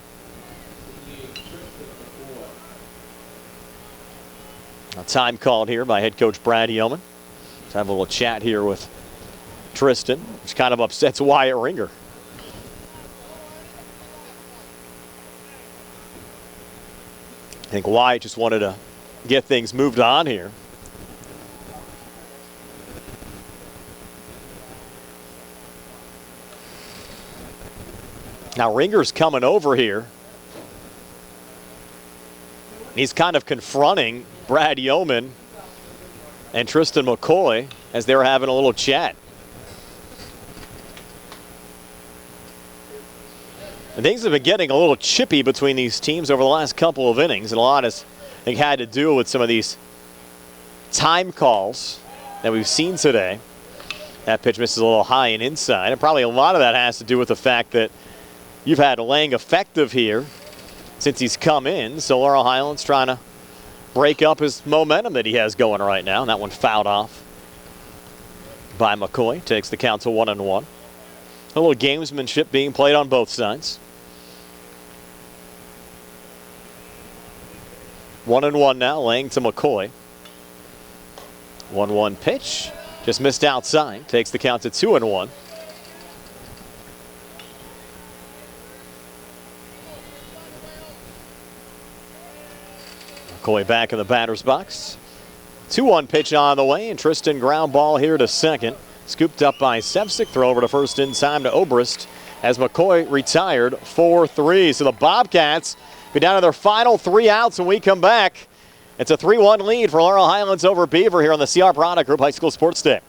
A time called here by head coach Brad Yeoman. Let's have a little chat here with Tristan, which kind of upsets Wyatt Ringer. I think Wyatt just wanted to get things moved on here. Now Ringer's coming over here. He's kind of confronting Brad Yeoman and Tristan Mccoy as they were having a little chat. And things have been getting a little chippy between these teams over the last couple of innings, and a lot has, I think, had to do with some of these time calls that we've seen today. That pitch misses a little high and inside, and probably a lot of that has to do with the fact that you've had Lang effective here since he's come in, so Laurel Highlands trying to break up his momentum that he has going right now. And that one fouled off by McCoy. Takes the count to 1-1. A little gamesmanship being played on both sides. 1-1 now, Lang to McCoy. 1-1 pitch. Just missed outside. Takes the count to 2-1. McCoy back in the batter's box. 2-1 pitch on the way, and Tristan ground ball here to second. Scooped up by Sevcik. Throw over to first in time to Obrist as McCoy retired 4-3. So the Bobcats go down to their final 3 outs when we come back. It's a 3-1 lead for Laurel Highlands over Beaver here on the CR Product Group High School Sports Day.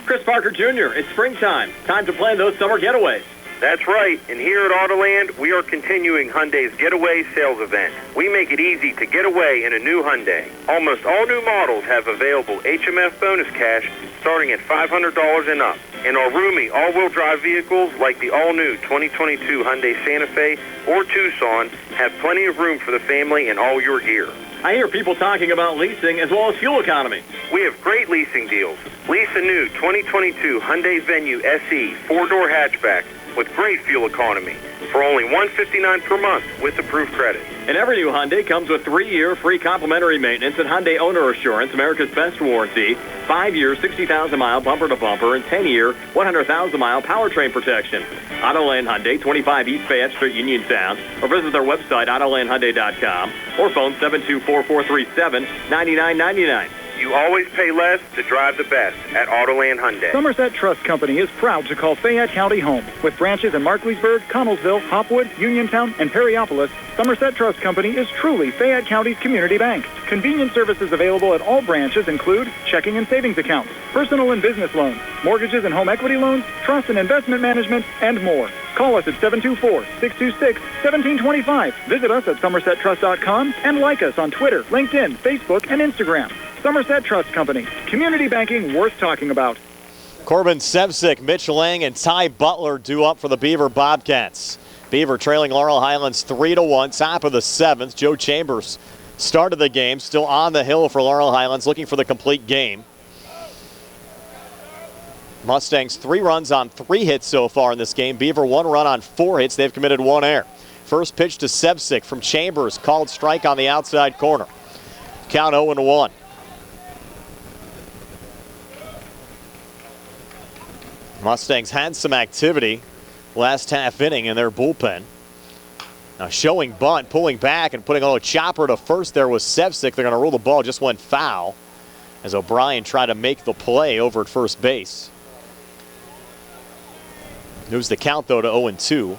Chris Parker Jr., it's springtime. Time to plan those summer getaways. That's right, and here at Autoland, we are continuing Hyundai's Getaway Sales Event. We make it easy to get away in a new Hyundai. Almost all new models have available HMF bonus cash starting at $500 and up. And our roomy all-wheel drive vehicles like the all-new 2022 Hyundai Santa Fe or Tucson have plenty of room for the family and all your gear. I hear people talking about leasing as well as fuel economy. We have great leasing deals. Lease a new 2022 Hyundai Venue SE 4-door hatchback with great fuel economy for only $159 per month with approved credit. And every new Hyundai comes with 3-year free complimentary maintenance and Hyundai Owner Assurance, America's best warranty, 5-year 60,000-mile bumper-to-bumper, and 10-year 100,000-mile powertrain protection. Autoland Hyundai, 25 East Fayette Street, Uniontown, or visit their website, autolandhyundai.com, or phone 724-437-9999. You always pay less to drive the best at Autoland Hyundai. Somerset Trust Company is proud to call Fayette County home. With branches in Markleysburg, Connellsville, Hopwood, Uniontown, and Perryopolis, Somerset Trust Company is truly Fayette County's community bank. Convenient services available at all branches include checking and savings accounts, personal and business loans, mortgages and home equity loans, trust and investment management, and more. Call us at 724-626-1725. Visit us at somersettrust.com and like us on Twitter, LinkedIn, Facebook, and Instagram. Somerset Trust Company. Community banking worth talking about. Corbin Sevcik, Mitch Lang, and Ty Butler due up for the Beaver Bobcats. Beaver trailing Laurel Highlands 3-1, top of the 7th. Joe Chambers started the game, still on the hill for Laurel Highlands, looking for the complete game. Mustangs 3 runs on 3 hits so far in this game. Beaver 1 run on 4 hits. They've committed 1 error. First pitch to Sevcik from Chambers, called strike on the outside corner. Count 0-1. Mustangs had some activity last half inning in their bullpen. Now showing bunt, pulling back and putting a little chopper to first there was Sevcik. They're going to rule the ball, just went foul as O'Brien tried to make the play over at first base. Moves the count though to 0-2.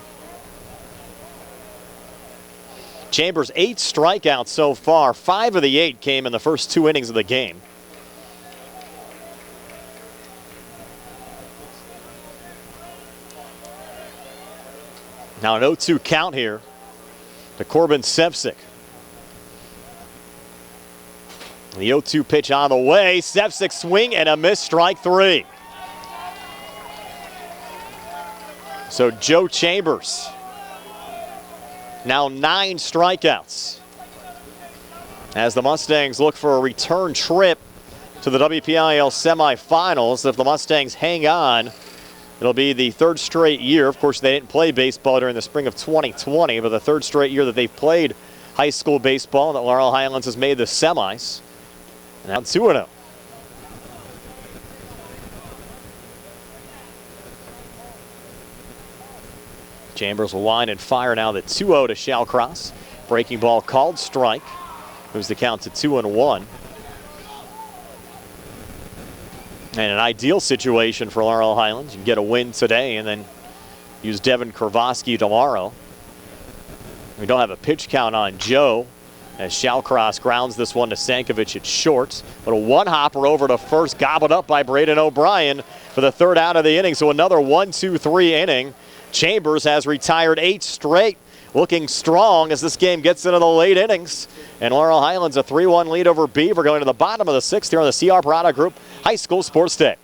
Chambers 8 strikeouts so far. 5 of the 8 came in the first 2 innings of the game. Now an 0-2 count here to Corbin Sevcik. The 0-2 pitch on the way. Sevcik swing and a miss, strike 3. So Joe Chambers now 9 strikeouts as the Mustangs look for a return trip to the WPIAL semifinals. If the Mustangs hang on, it'll be the 3rd straight year. Of course, they didn't play baseball during the spring of 2020, but the 3rd straight year that they've played high school baseball that Laurel Highlands has made the semis. Now 2-0. Chambers will wind and fire now. The 2-0 to Shaocross. Breaking ball called strike. Moves the count to 2-1. And an ideal situation for Laurel Highlands. You can get a win today and then use Devin Kravoski tomorrow. We don't have a pitch count on Joe as Shaocross grounds this one to Sankovic at short. But a one-hopper over to first, gobbled up by Braden O'Brien for the 3rd out of the inning. So another 1-2-3 inning. Chambers has retired 8 straight, looking strong as this game gets into the late innings. And Laurel Highlands a 3-1 lead over Beaver going to the bottom of the 6th here on the CR Product Group High School Sports Day.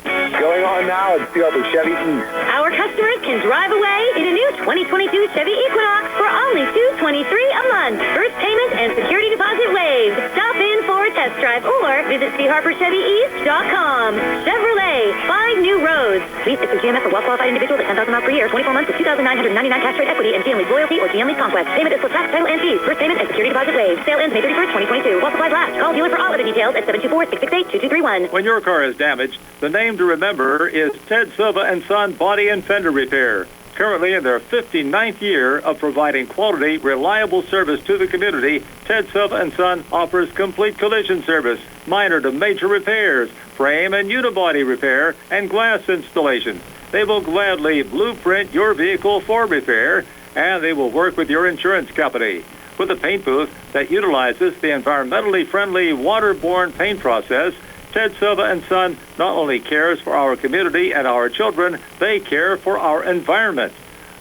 Going on now at Silver Chevy East. Our customers can drive away in a new 2022 Chevy Equinox for only $223 a month. First payment and security deposit waived. Stop in for a test drive or Visit charperchevyeast.com. Chevrolet, find new roads. Lease is for GMF for well-qualified individuals at $10,000 miles per year, 24 months with $2,999 cash trade equity and GM Lease Loyalty or GM Lease Conquest. Payment is for tax, title, and fees. First payment and security deposit waived. Sale ends May 31st, 2022. While supplies last. Call dealer for all other details at 724-668-2231. When your car is damaged, the name to remember is Ted Silva and Son Body and Fender Repair. Currently in their 59th year of providing quality, reliable service to the community, Ted Silva and Son offers complete collision service, minor to major repairs, frame and unibody repair, and glass installation. They will gladly blueprint your vehicle for repair, and they will work with your insurance company. With a paint booth that utilizes the environmentally friendly waterborne paint process, Ted Silva and Son not only cares for our community and our children, they care for our environment.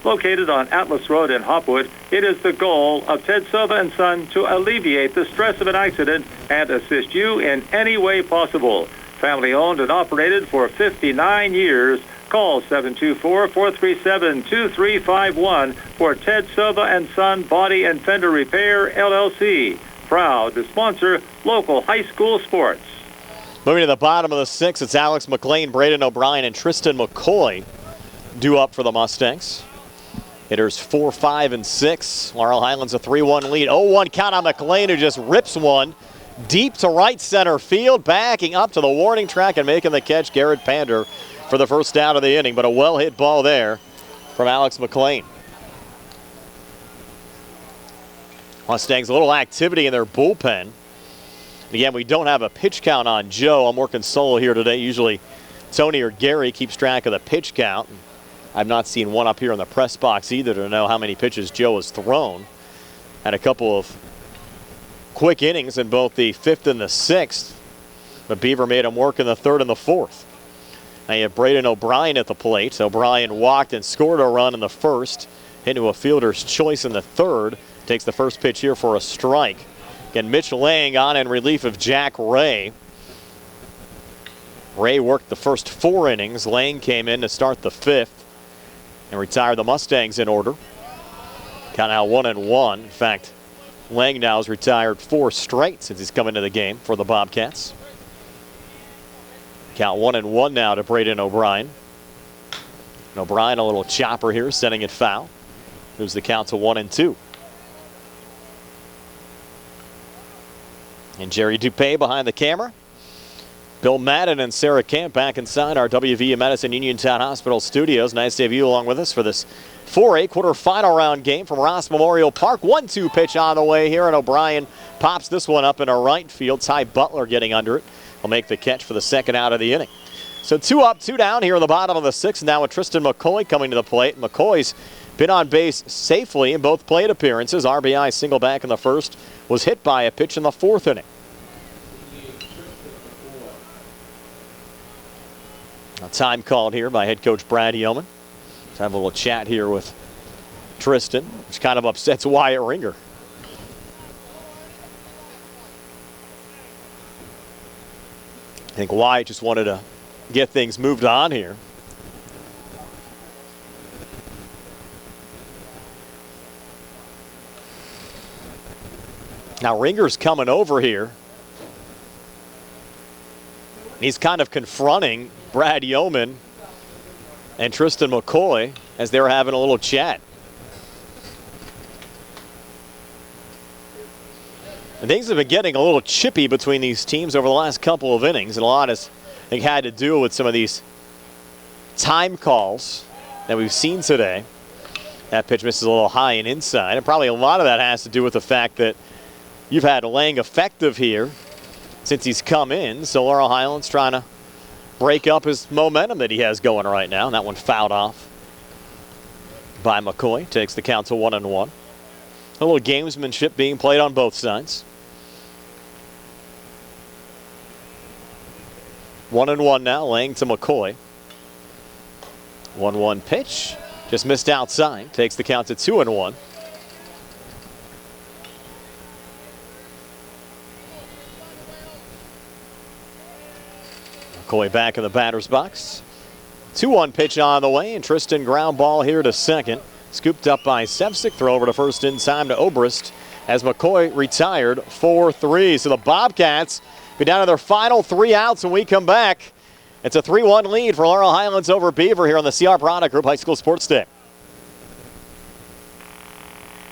Located on Atlas Road in Hopwood, it is the goal of Ted Silva and Son to alleviate the stress of an accident and assist you in any way possible. Family owned and operated for 59 years. Call 724-437-2351 for Ted Silva and Son Body and Fender Repair, LLC. Proud to sponsor local high school sports. Moving to the bottom of the sixth, it's Alex Mclean, Braden O'Brien, and Tristan Mccoy due up for the Mustangs. Hitters 4, 5, and 6. Laurel Highlands a 3-1 lead. 0-1 count on Mclean, who just rips one deep to right center field, backing up to the warning track and making the catch. Garrett Pander for the first down of the inning, but a well-hit ball there from Alex Mclean. Mustangs, a little activity in their bullpen. Again, we don't have a pitch count on Joe. I'm working solo here today. Usually Tony or Gary keeps track of the pitch count. I've not seen one up here in the press box either to know how many pitches Joe has thrown. Had a couple of quick innings in both the fifth and the sixth, but Beaver made him work in the third and the fourth. Now you have Braden O'Brien at the plate. O'Brien walked and scored a run in the first, into a fielder's choice in the third. Takes the first pitch here for a strike. Again, Mitch Lang on in relief of Jack Ray. Ray worked the first 4 innings. Lang came in to start the fifth and retire the Mustangs in order. Count now 1-1. In fact, Lang now has retired 4 straight since he's come into the game for the Bobcats. Count 1-1 now to Braden O'Brien. And O'Brien, a little chopper here, sending it foul. Moves the count to 1-2. And Jerry Dupay behind the camera. Bill Madden and Sarah Camp back inside our WVU Medicine Uniontown Hospital studios. Nice to have you along with us for this 4A quarterfinal round game from Ross Memorial Park. 1-2 pitch on the way here, and O'Brien pops this one up in a right field. Ty Butler getting under it. Will make the catch for the second out of the inning. So 2 up, 2 down here in the bottom of the sixth. Now with Tristan Mccoy coming to the plate. McCoy's been on base safely in both plate appearances. RBI single back in the first. Was hit by a pitch in the fourth inning. A time called here by head coach Brad Yeoman. Let's have a little chat here with Tristan, which kind of upsets Wyatt Ringer. I think Wyatt just wanted to get things moved on here. Now Ringer's coming over here. He's kind of confronting Brad Yeoman and Tristan Mccoy as they're having a little chat. And things have been getting a little chippy between these teams over the last couple of innings, and a lot has, I think, had to do with some of these time calls that we've seen today. That pitch misses a little high and inside, and probably a lot of that has to do with the fact that you've had Lang effective here since he's come in, so Laurel Highlands trying to break up his momentum that he has going right now. And that one fouled off by McCoy. Takes the count to 1-1. A little gamesmanship being played on both sides. 1-1 now, Lang to McCoy. 1-1 pitch. Just missed outside. Takes the count to 2-1. McCoy back in the batter's box. 2-1 pitch on the way, and Tristan ground ball here to second. Scooped up by Sevcik. Throw over to first in time to Obrist as McCoy retired 4-3. So the Bobcats Be down to their final 3 outs when we come back. It's a 3-1 lead for Laurel Highlands over Beaver here on the CR Product Group High School Sports Day.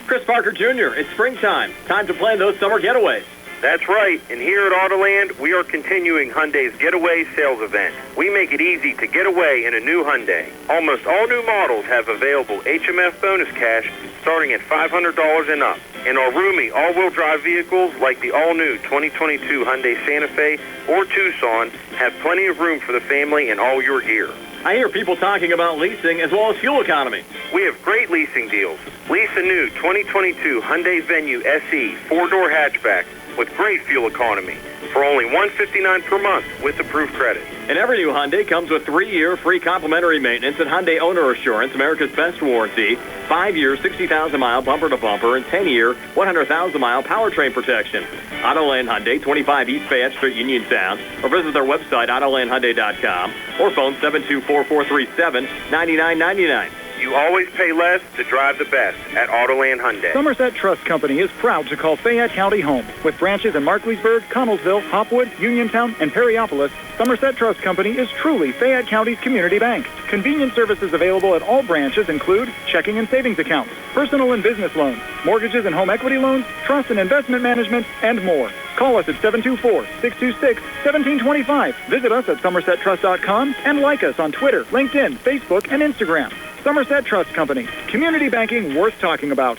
Chris Parker Jr., it's springtime. Time to plan those summer getaways. That's right, and here at Autoland, we are continuing Hyundai's Getaway Sales Event. We make it easy to get away in a new Hyundai. Almost all new models have available HMF bonus cash starting at $500 and up. And our roomy all-wheel drive vehicles like the all-new 2022 Hyundai Santa Fe or Tucson have plenty of room for the family and all your gear. I hear people talking about leasing as well as fuel economy. We have great leasing deals. Lease a new 2022 Hyundai Venue SE 4-door hatchback with great fuel economy for only $159 per month with approved credit. And every new Hyundai comes with 3-year free complimentary maintenance and Hyundai Owner Assurance, America's best warranty, 5-year 60,000-mile bumper-to-bumper, and 10-year 100,000-mile powertrain protection. Autoland Hyundai, 25 East Fayette Street, Uniontown, or visit their website, autolandhyundai.com, or phone 724-437-9999. You always pay less to drive the best at Autoland Hyundai. Somerset Trust Company is proud to call Fayette County home. With branches in Markleysburg, Connellsville, Hopwood, Uniontown, and Perryopolis, Somerset Trust Company is truly Fayette County's community bank. Convenient services available at all branches include checking and savings accounts, personal and business loans, mortgages and home equity loans, trust and investment management, and more. Call us at 724-626-1725. Visit us at somersettrust.com and like us on Twitter, LinkedIn, Facebook, and Instagram. Somerset Trust Company, community banking worth talking about.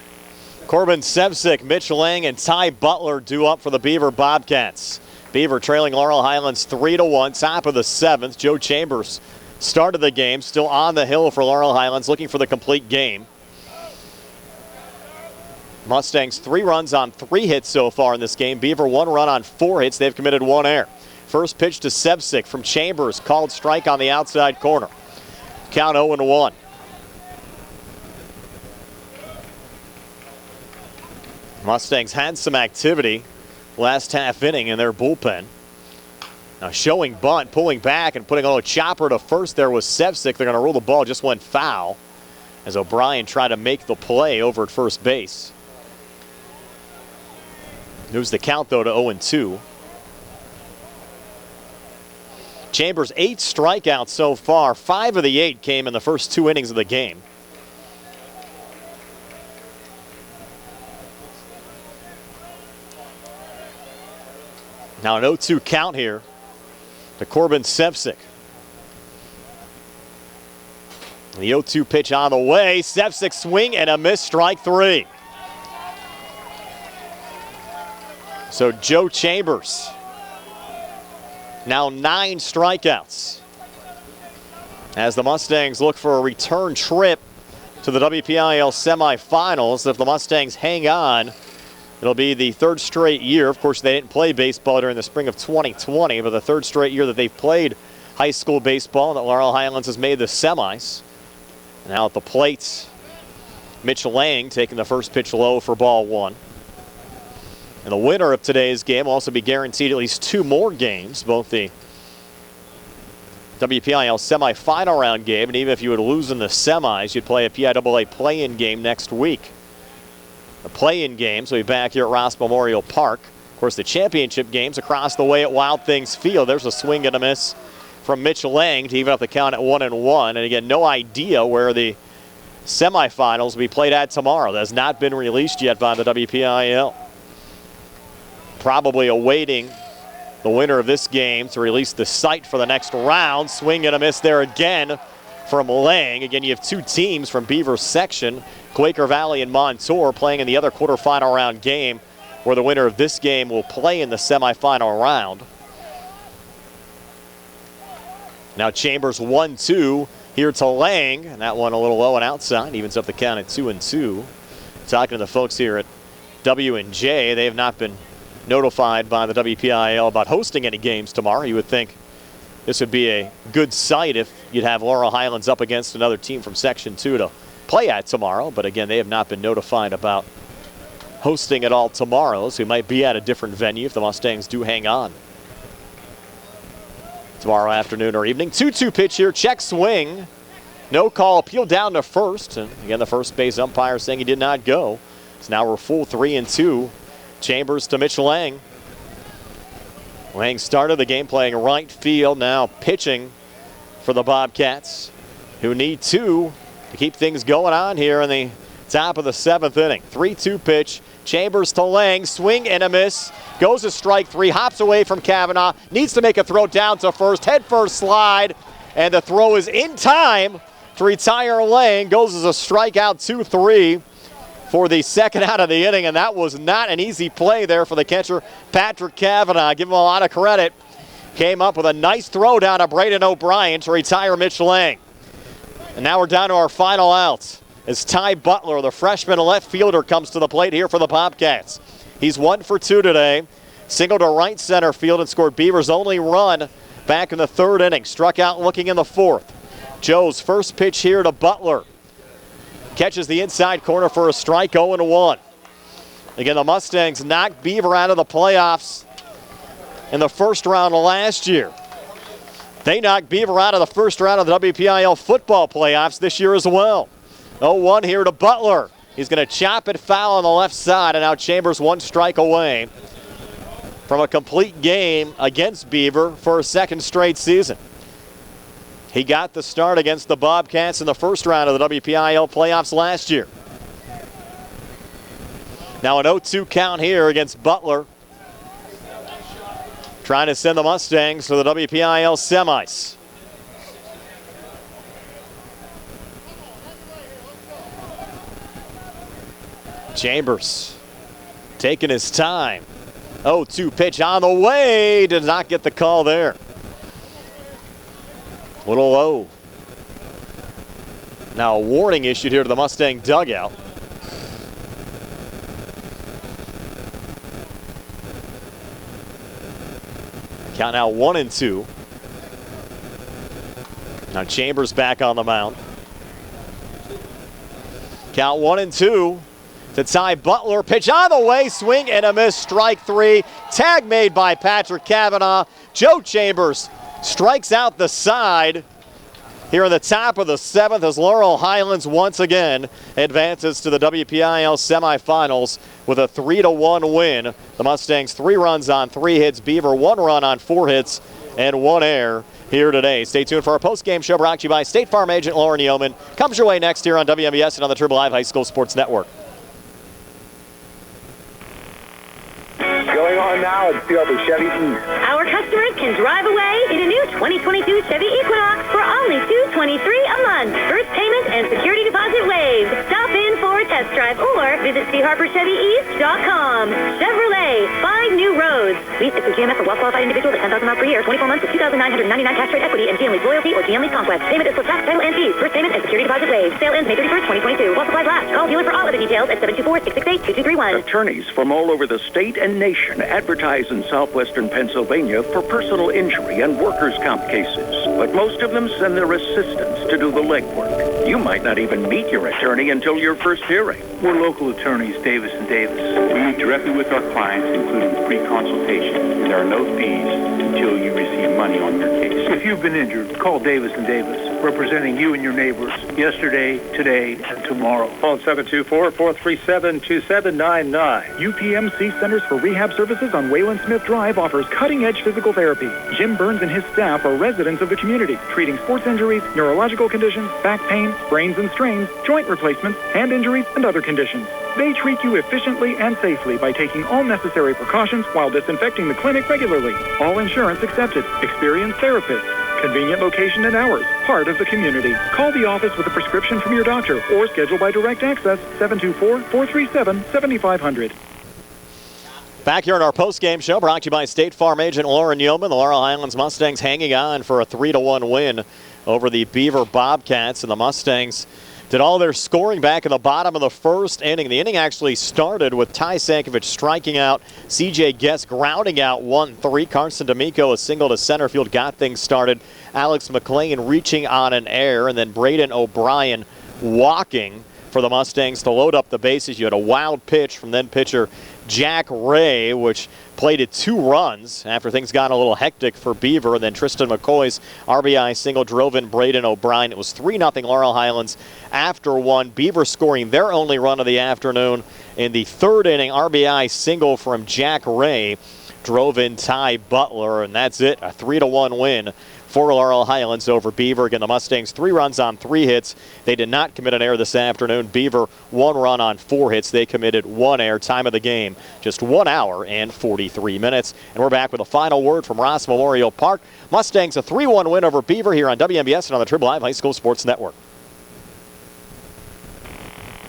Corbin Sevcik, Mitch Lang, and Ty Butler due up for the Beaver Bobcats. Beaver trailing Laurel Highlands 3-1, top of the 7th. Joe Chambers started the game, still on the hill for Laurel Highlands, looking for the complete game. Mustangs 3 runs on 3 hits so far in this game. Beaver 1 run on 4 hits. They've committed 1 error. First pitch to Sevcik from Chambers, called strike on the outside corner. Count 0-1. Mustangs had some activity last half inning in their bullpen. Now showing bunt, pulling back and putting a little chopper to first there was Sevcik. They're going to rule the ball, just went foul as O'Brien tried to make the play over at first base. Moves the count though to 0-2. Chambers 8 strikeouts so far. 5 of the 8 came in the first 2 innings of the game. Now an 0-2 count here to Corbin Sevcik. The 0-2 pitch on the way. Sevcik swing and a miss, strike 3. So Joe Chambers, now 9 strikeouts as the Mustangs look for a return trip to the WPIAL semifinals. If the Mustangs hang on, it'll be the 3rd straight year. Of course, they didn't play baseball during the spring of 2020, but the 3rd straight year that they've played high school baseball that Laurel Highlands has made the semis. Now at the plate, Mitch Lang taking the first pitch low for ball 1. And the winner of today's game will also be guaranteed at least 2 more games, both the WPIAL semifinal round game, and even if you would lose in the semis, you'd play a PIAA play-in game next week. The play-in games will be back here at Ross Memorial Park. Of course, the championship games across the way at Wild Things Field. There's a swing and a miss from Mitch Lang to even up the count at 1-1. And again, no idea where the semifinals will be played at tomorrow. That has not been released yet by the WPIAL. Probably awaiting the winner of this game to release the site for the next round. Swing and a miss there again from Lang. Again, you have 2 teams from Beaver's section, Quaker Valley and Montour, playing in the other quarterfinal round game, where the winner of this game will play in the semifinal round. Now Chambers 1-2 here to Lang, and that one a little low and outside, evens up the count at 2-2. Talking to the folks here at W&J, they have not been notified by the WPIAL about hosting any games tomorrow. You would think this would be a good sight if you'd have Laurel Highlands up against another team from Section 2 to play at tomorrow. But again, they have not been notified about hosting it all tomorrow, so we might be at a different venue if the Mustangs do hang on tomorrow afternoon or evening. 2-2 pitch here, check swing. No call, appeal down to first. And again, the first base umpire saying he did not go. So now we're full 3-2. Chambers to Mitch Lang. Lang started the game playing right field, now pitching for the Bobcats, who need 2 to keep things going on here in the top of the 7th inning. 3-2 pitch. Chambers to Lang, swing and a miss. Goes to strike 3, hops away from Kavanaugh, needs to make a throw down to first, head first slide, and the throw is in time to retire Lang. Goes as a strikeout, 2-3 for the second out of the inning, and that was not an easy play there for the catcher, Patrick Kavanaugh. Give him a lot of credit. Came up with a nice throw down to Braden O'Brien to retire Mitch Lang. And now we're down to our final outs as Ty Butler, the freshman left fielder, comes to the plate here for the Bobcats. He's 1 for 2 today. Single to right center field and scored Beaver's only run back in the 3rd inning. Struck out looking in the 4th. Joe's first pitch here to Butler. Catches the inside corner for a strike, 0-1. Again, the Mustangs knocked Beaver out of the playoffs in the first round last year. They knocked Beaver out of the first round of the WPIAL football playoffs this year as well. 0-1 here to Butler. He's going to chop it foul on the left side, and now Chambers 1 strike away from a complete game against Beaver for a 2nd straight season. He got the start against the Bobcats in the first round of the WPIAL playoffs last year. Now an 0-2 count here against Butler, trying to send the Mustangs to the WPIAL semis. Chambers taking his time. 0-2 pitch on the way. Did not get the call there. A little low. Now a warning issued here to the Mustang dugout. Count now 1-2. Now Chambers back on the mound. Count 1-2 to Ty Butler. Pitch on the way, swing and a miss, strike 3. Tag made by Patrick Kavanaugh. Joe Chambers strikes out the side here in the top of the 7th as Laurel Highlands once again advances to the WPIAL semifinals with a 3-1 win. The Mustangs 3 runs on 3 hits, Beaver 1 run on 4 hits and 1 error here today. Stay tuned for our post-game show brought to you by State Farm agent Lauren Yeoman. Comes your way next here on WMBS and on the Triple Live High School Sports Network. Going on now at Field of Chevy East. Our customers can drive away in a new 2022 Chevy Equinox for only $223 a month. First payment and security deposit waived. Stop in for a test drive or visit CHarperChevyEast.com. Chevrolet, find new roads. Lease through GMF for well-qualified individuals at 10,000 miles per year, 24 months with $2,999 cash rate equity and GM Lease Loyalty or GM Lease Conquest. Payment is for tax, title, and fees. First payment and security deposit waived. Sale ends May 31st, 2022. While supplies last. Call dealer for all other details at 724-668-2231. Attorneys from all over the state and nation advertise in southwestern Pennsylvania for personal injury and workers' comp cases. But most of them send their assistants to do the legwork. You might not even meet your attorney until your first hearing. We're local attorneys, Davis & Davis. We meet directly with our clients, including free consultation. There are no fees until you receive money on your case. If you've been injured, call Davis & Davis, representing you and your neighbors yesterday, today, and tomorrow. Phone 724-437-2799. UPMC Centers for Rehab Services on Wayland Smith Drive offers cutting-edge physical therapy. Jim Burns and his staff are residents of the community, treating sports injuries, neurological conditions, back pain, sprains and strains, joint replacements, hand injuries, and other conditions. They treat you efficiently and safely by taking all necessary precautions while disinfecting the clinic regularly. All insurance accepted. Experienced therapists. Convenient location and hours. Part of the community. Call the office with a prescription from your doctor or schedule by direct access 724-437-7500. Back here in our post-game show brought to you by State Farm agent Lauren Yeoman. The Laurel Highlands Mustangs hanging on for a 3-1 win over the Beaver Bobcats, and the Mustangs did all their scoring back in the bottom of the first inning. The inning actually started with Ty Sankovic striking out, C.J. Guest grounding out 1-3. Carson D'Amico, a single to center field, got things started. Alex Mclean reaching on an error, and then Braden O'Brien walking for the Mustangs to load up the bases. You had a wild pitch from then pitcher Jack Ray, which plated 2 runs after things got a little hectic for Beaver. And then Tristan McCoy's RBI single drove in Braden O'Brien. It was 3-0 Laurel Highlands after 1. Beaver scoring their only run of the afternoon in the third inning. RBI single from Jack Ray drove in Ty Butler, and that's it. A 3-1 win for Laurel Highlands over Beaver. Again, the Mustangs 3 runs on 3 hits. They did not commit an error this afternoon. Beaver 1 run on 4 hits. They committed 1 error. Time of the game, just 1 hour and 43 minutes. And we're back with a final word from Ross Memorial Park. Mustangs a 3-1 win over Beaver here on WMBS and on the Trib Live High School Sports Network.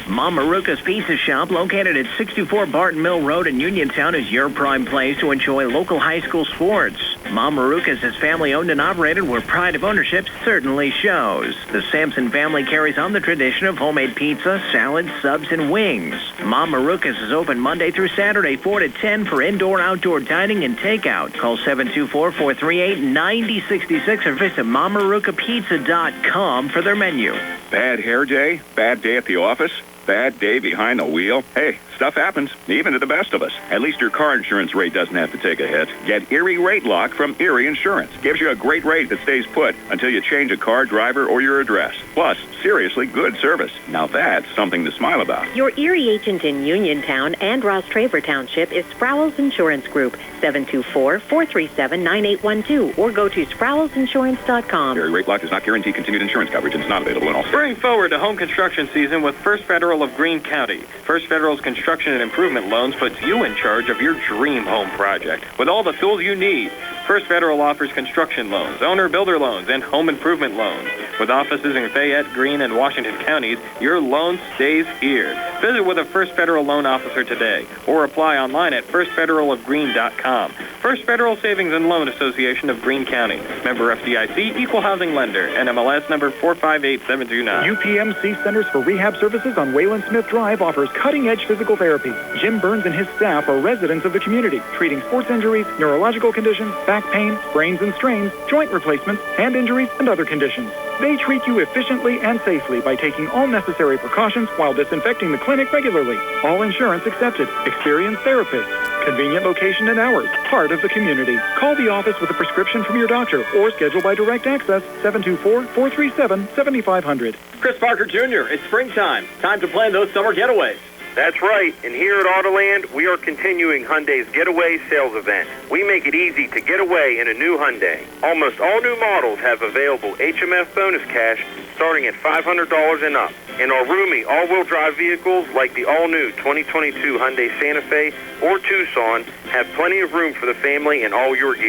Mom Maruka's Pizza Shop, located at 64 Barton Mill Road in Uniontown, is your prime place to enjoy local high school sports. Mom Maruka's is family-owned and operated, where pride of ownership certainly shows. The Sampson family carries on the tradition of homemade pizza, salads, subs, and wings. Mom Maruka's is open Monday through Saturday, 4 to 10 for indoor-outdoor dining and takeout. Call 724-438-9066 or visit MomMarukaPizza.com for their menu. Bad hair day? Bad day at the office? Bad day behind the wheel? Hey, stuff happens, even to the best of us. At least your car insurance rate doesn't have to take a hit. Get Erie Rate Lock from Erie Insurance. Gives you a great rate that stays put until you change a car, driver, or your address. Plus, seriously good service. Now that's something to smile about. Your Erie agent in Uniontown and Ross Traver Township is Sprowell's Insurance Group, 724-437-9812, or go to SprowellsInsurance.com. Erie Rate Lock does not guarantee continued insurance coverage and is not available in all states. Spring forward to home construction season with First Federal of Greene County. First Federal's construction and improvement loans puts you in charge of your dream home project with all the tools you need. First Federal offers construction loans, owner-builder loans, and home improvement loans. With offices in Fayette, Greene, and Washington counties, your loan stays here. Visit with a First Federal loan officer today or apply online at firstfederalofgreene.com. First Federal Savings and Loan Association of Greene County. Member FDIC, Equal Housing Lender, NMLS number 458729. UPMC Centers for Rehab Services on Wayland Smith Drive offers cutting-edge physical therapy. Jim Burns and his staff are residents of the community, treating sports injuries, neurological conditions, back pain, sprains and strains, joint replacements, hand injuries, and other conditions. They treat you efficiently and safely by taking all necessary precautions while disinfecting the clinic regularly. All insurance accepted. Experienced therapists. Convenient location and hours. Part of the community. Call the office with a prescription from your doctor or schedule by direct access 724-437-7500. Chris Parker Jr., it's springtime. Time to plan those summer getaways. That's right, and here at Autoland, we are continuing Hyundai's Getaway Sales Event. We make it easy to get away in a new Hyundai. Almost all new models have available HMF bonus cash starting at $500 and up. And our roomy all-wheel drive vehicles like the all-new 2022 Hyundai Santa Fe or Tucson have plenty of room for the family and all your gear.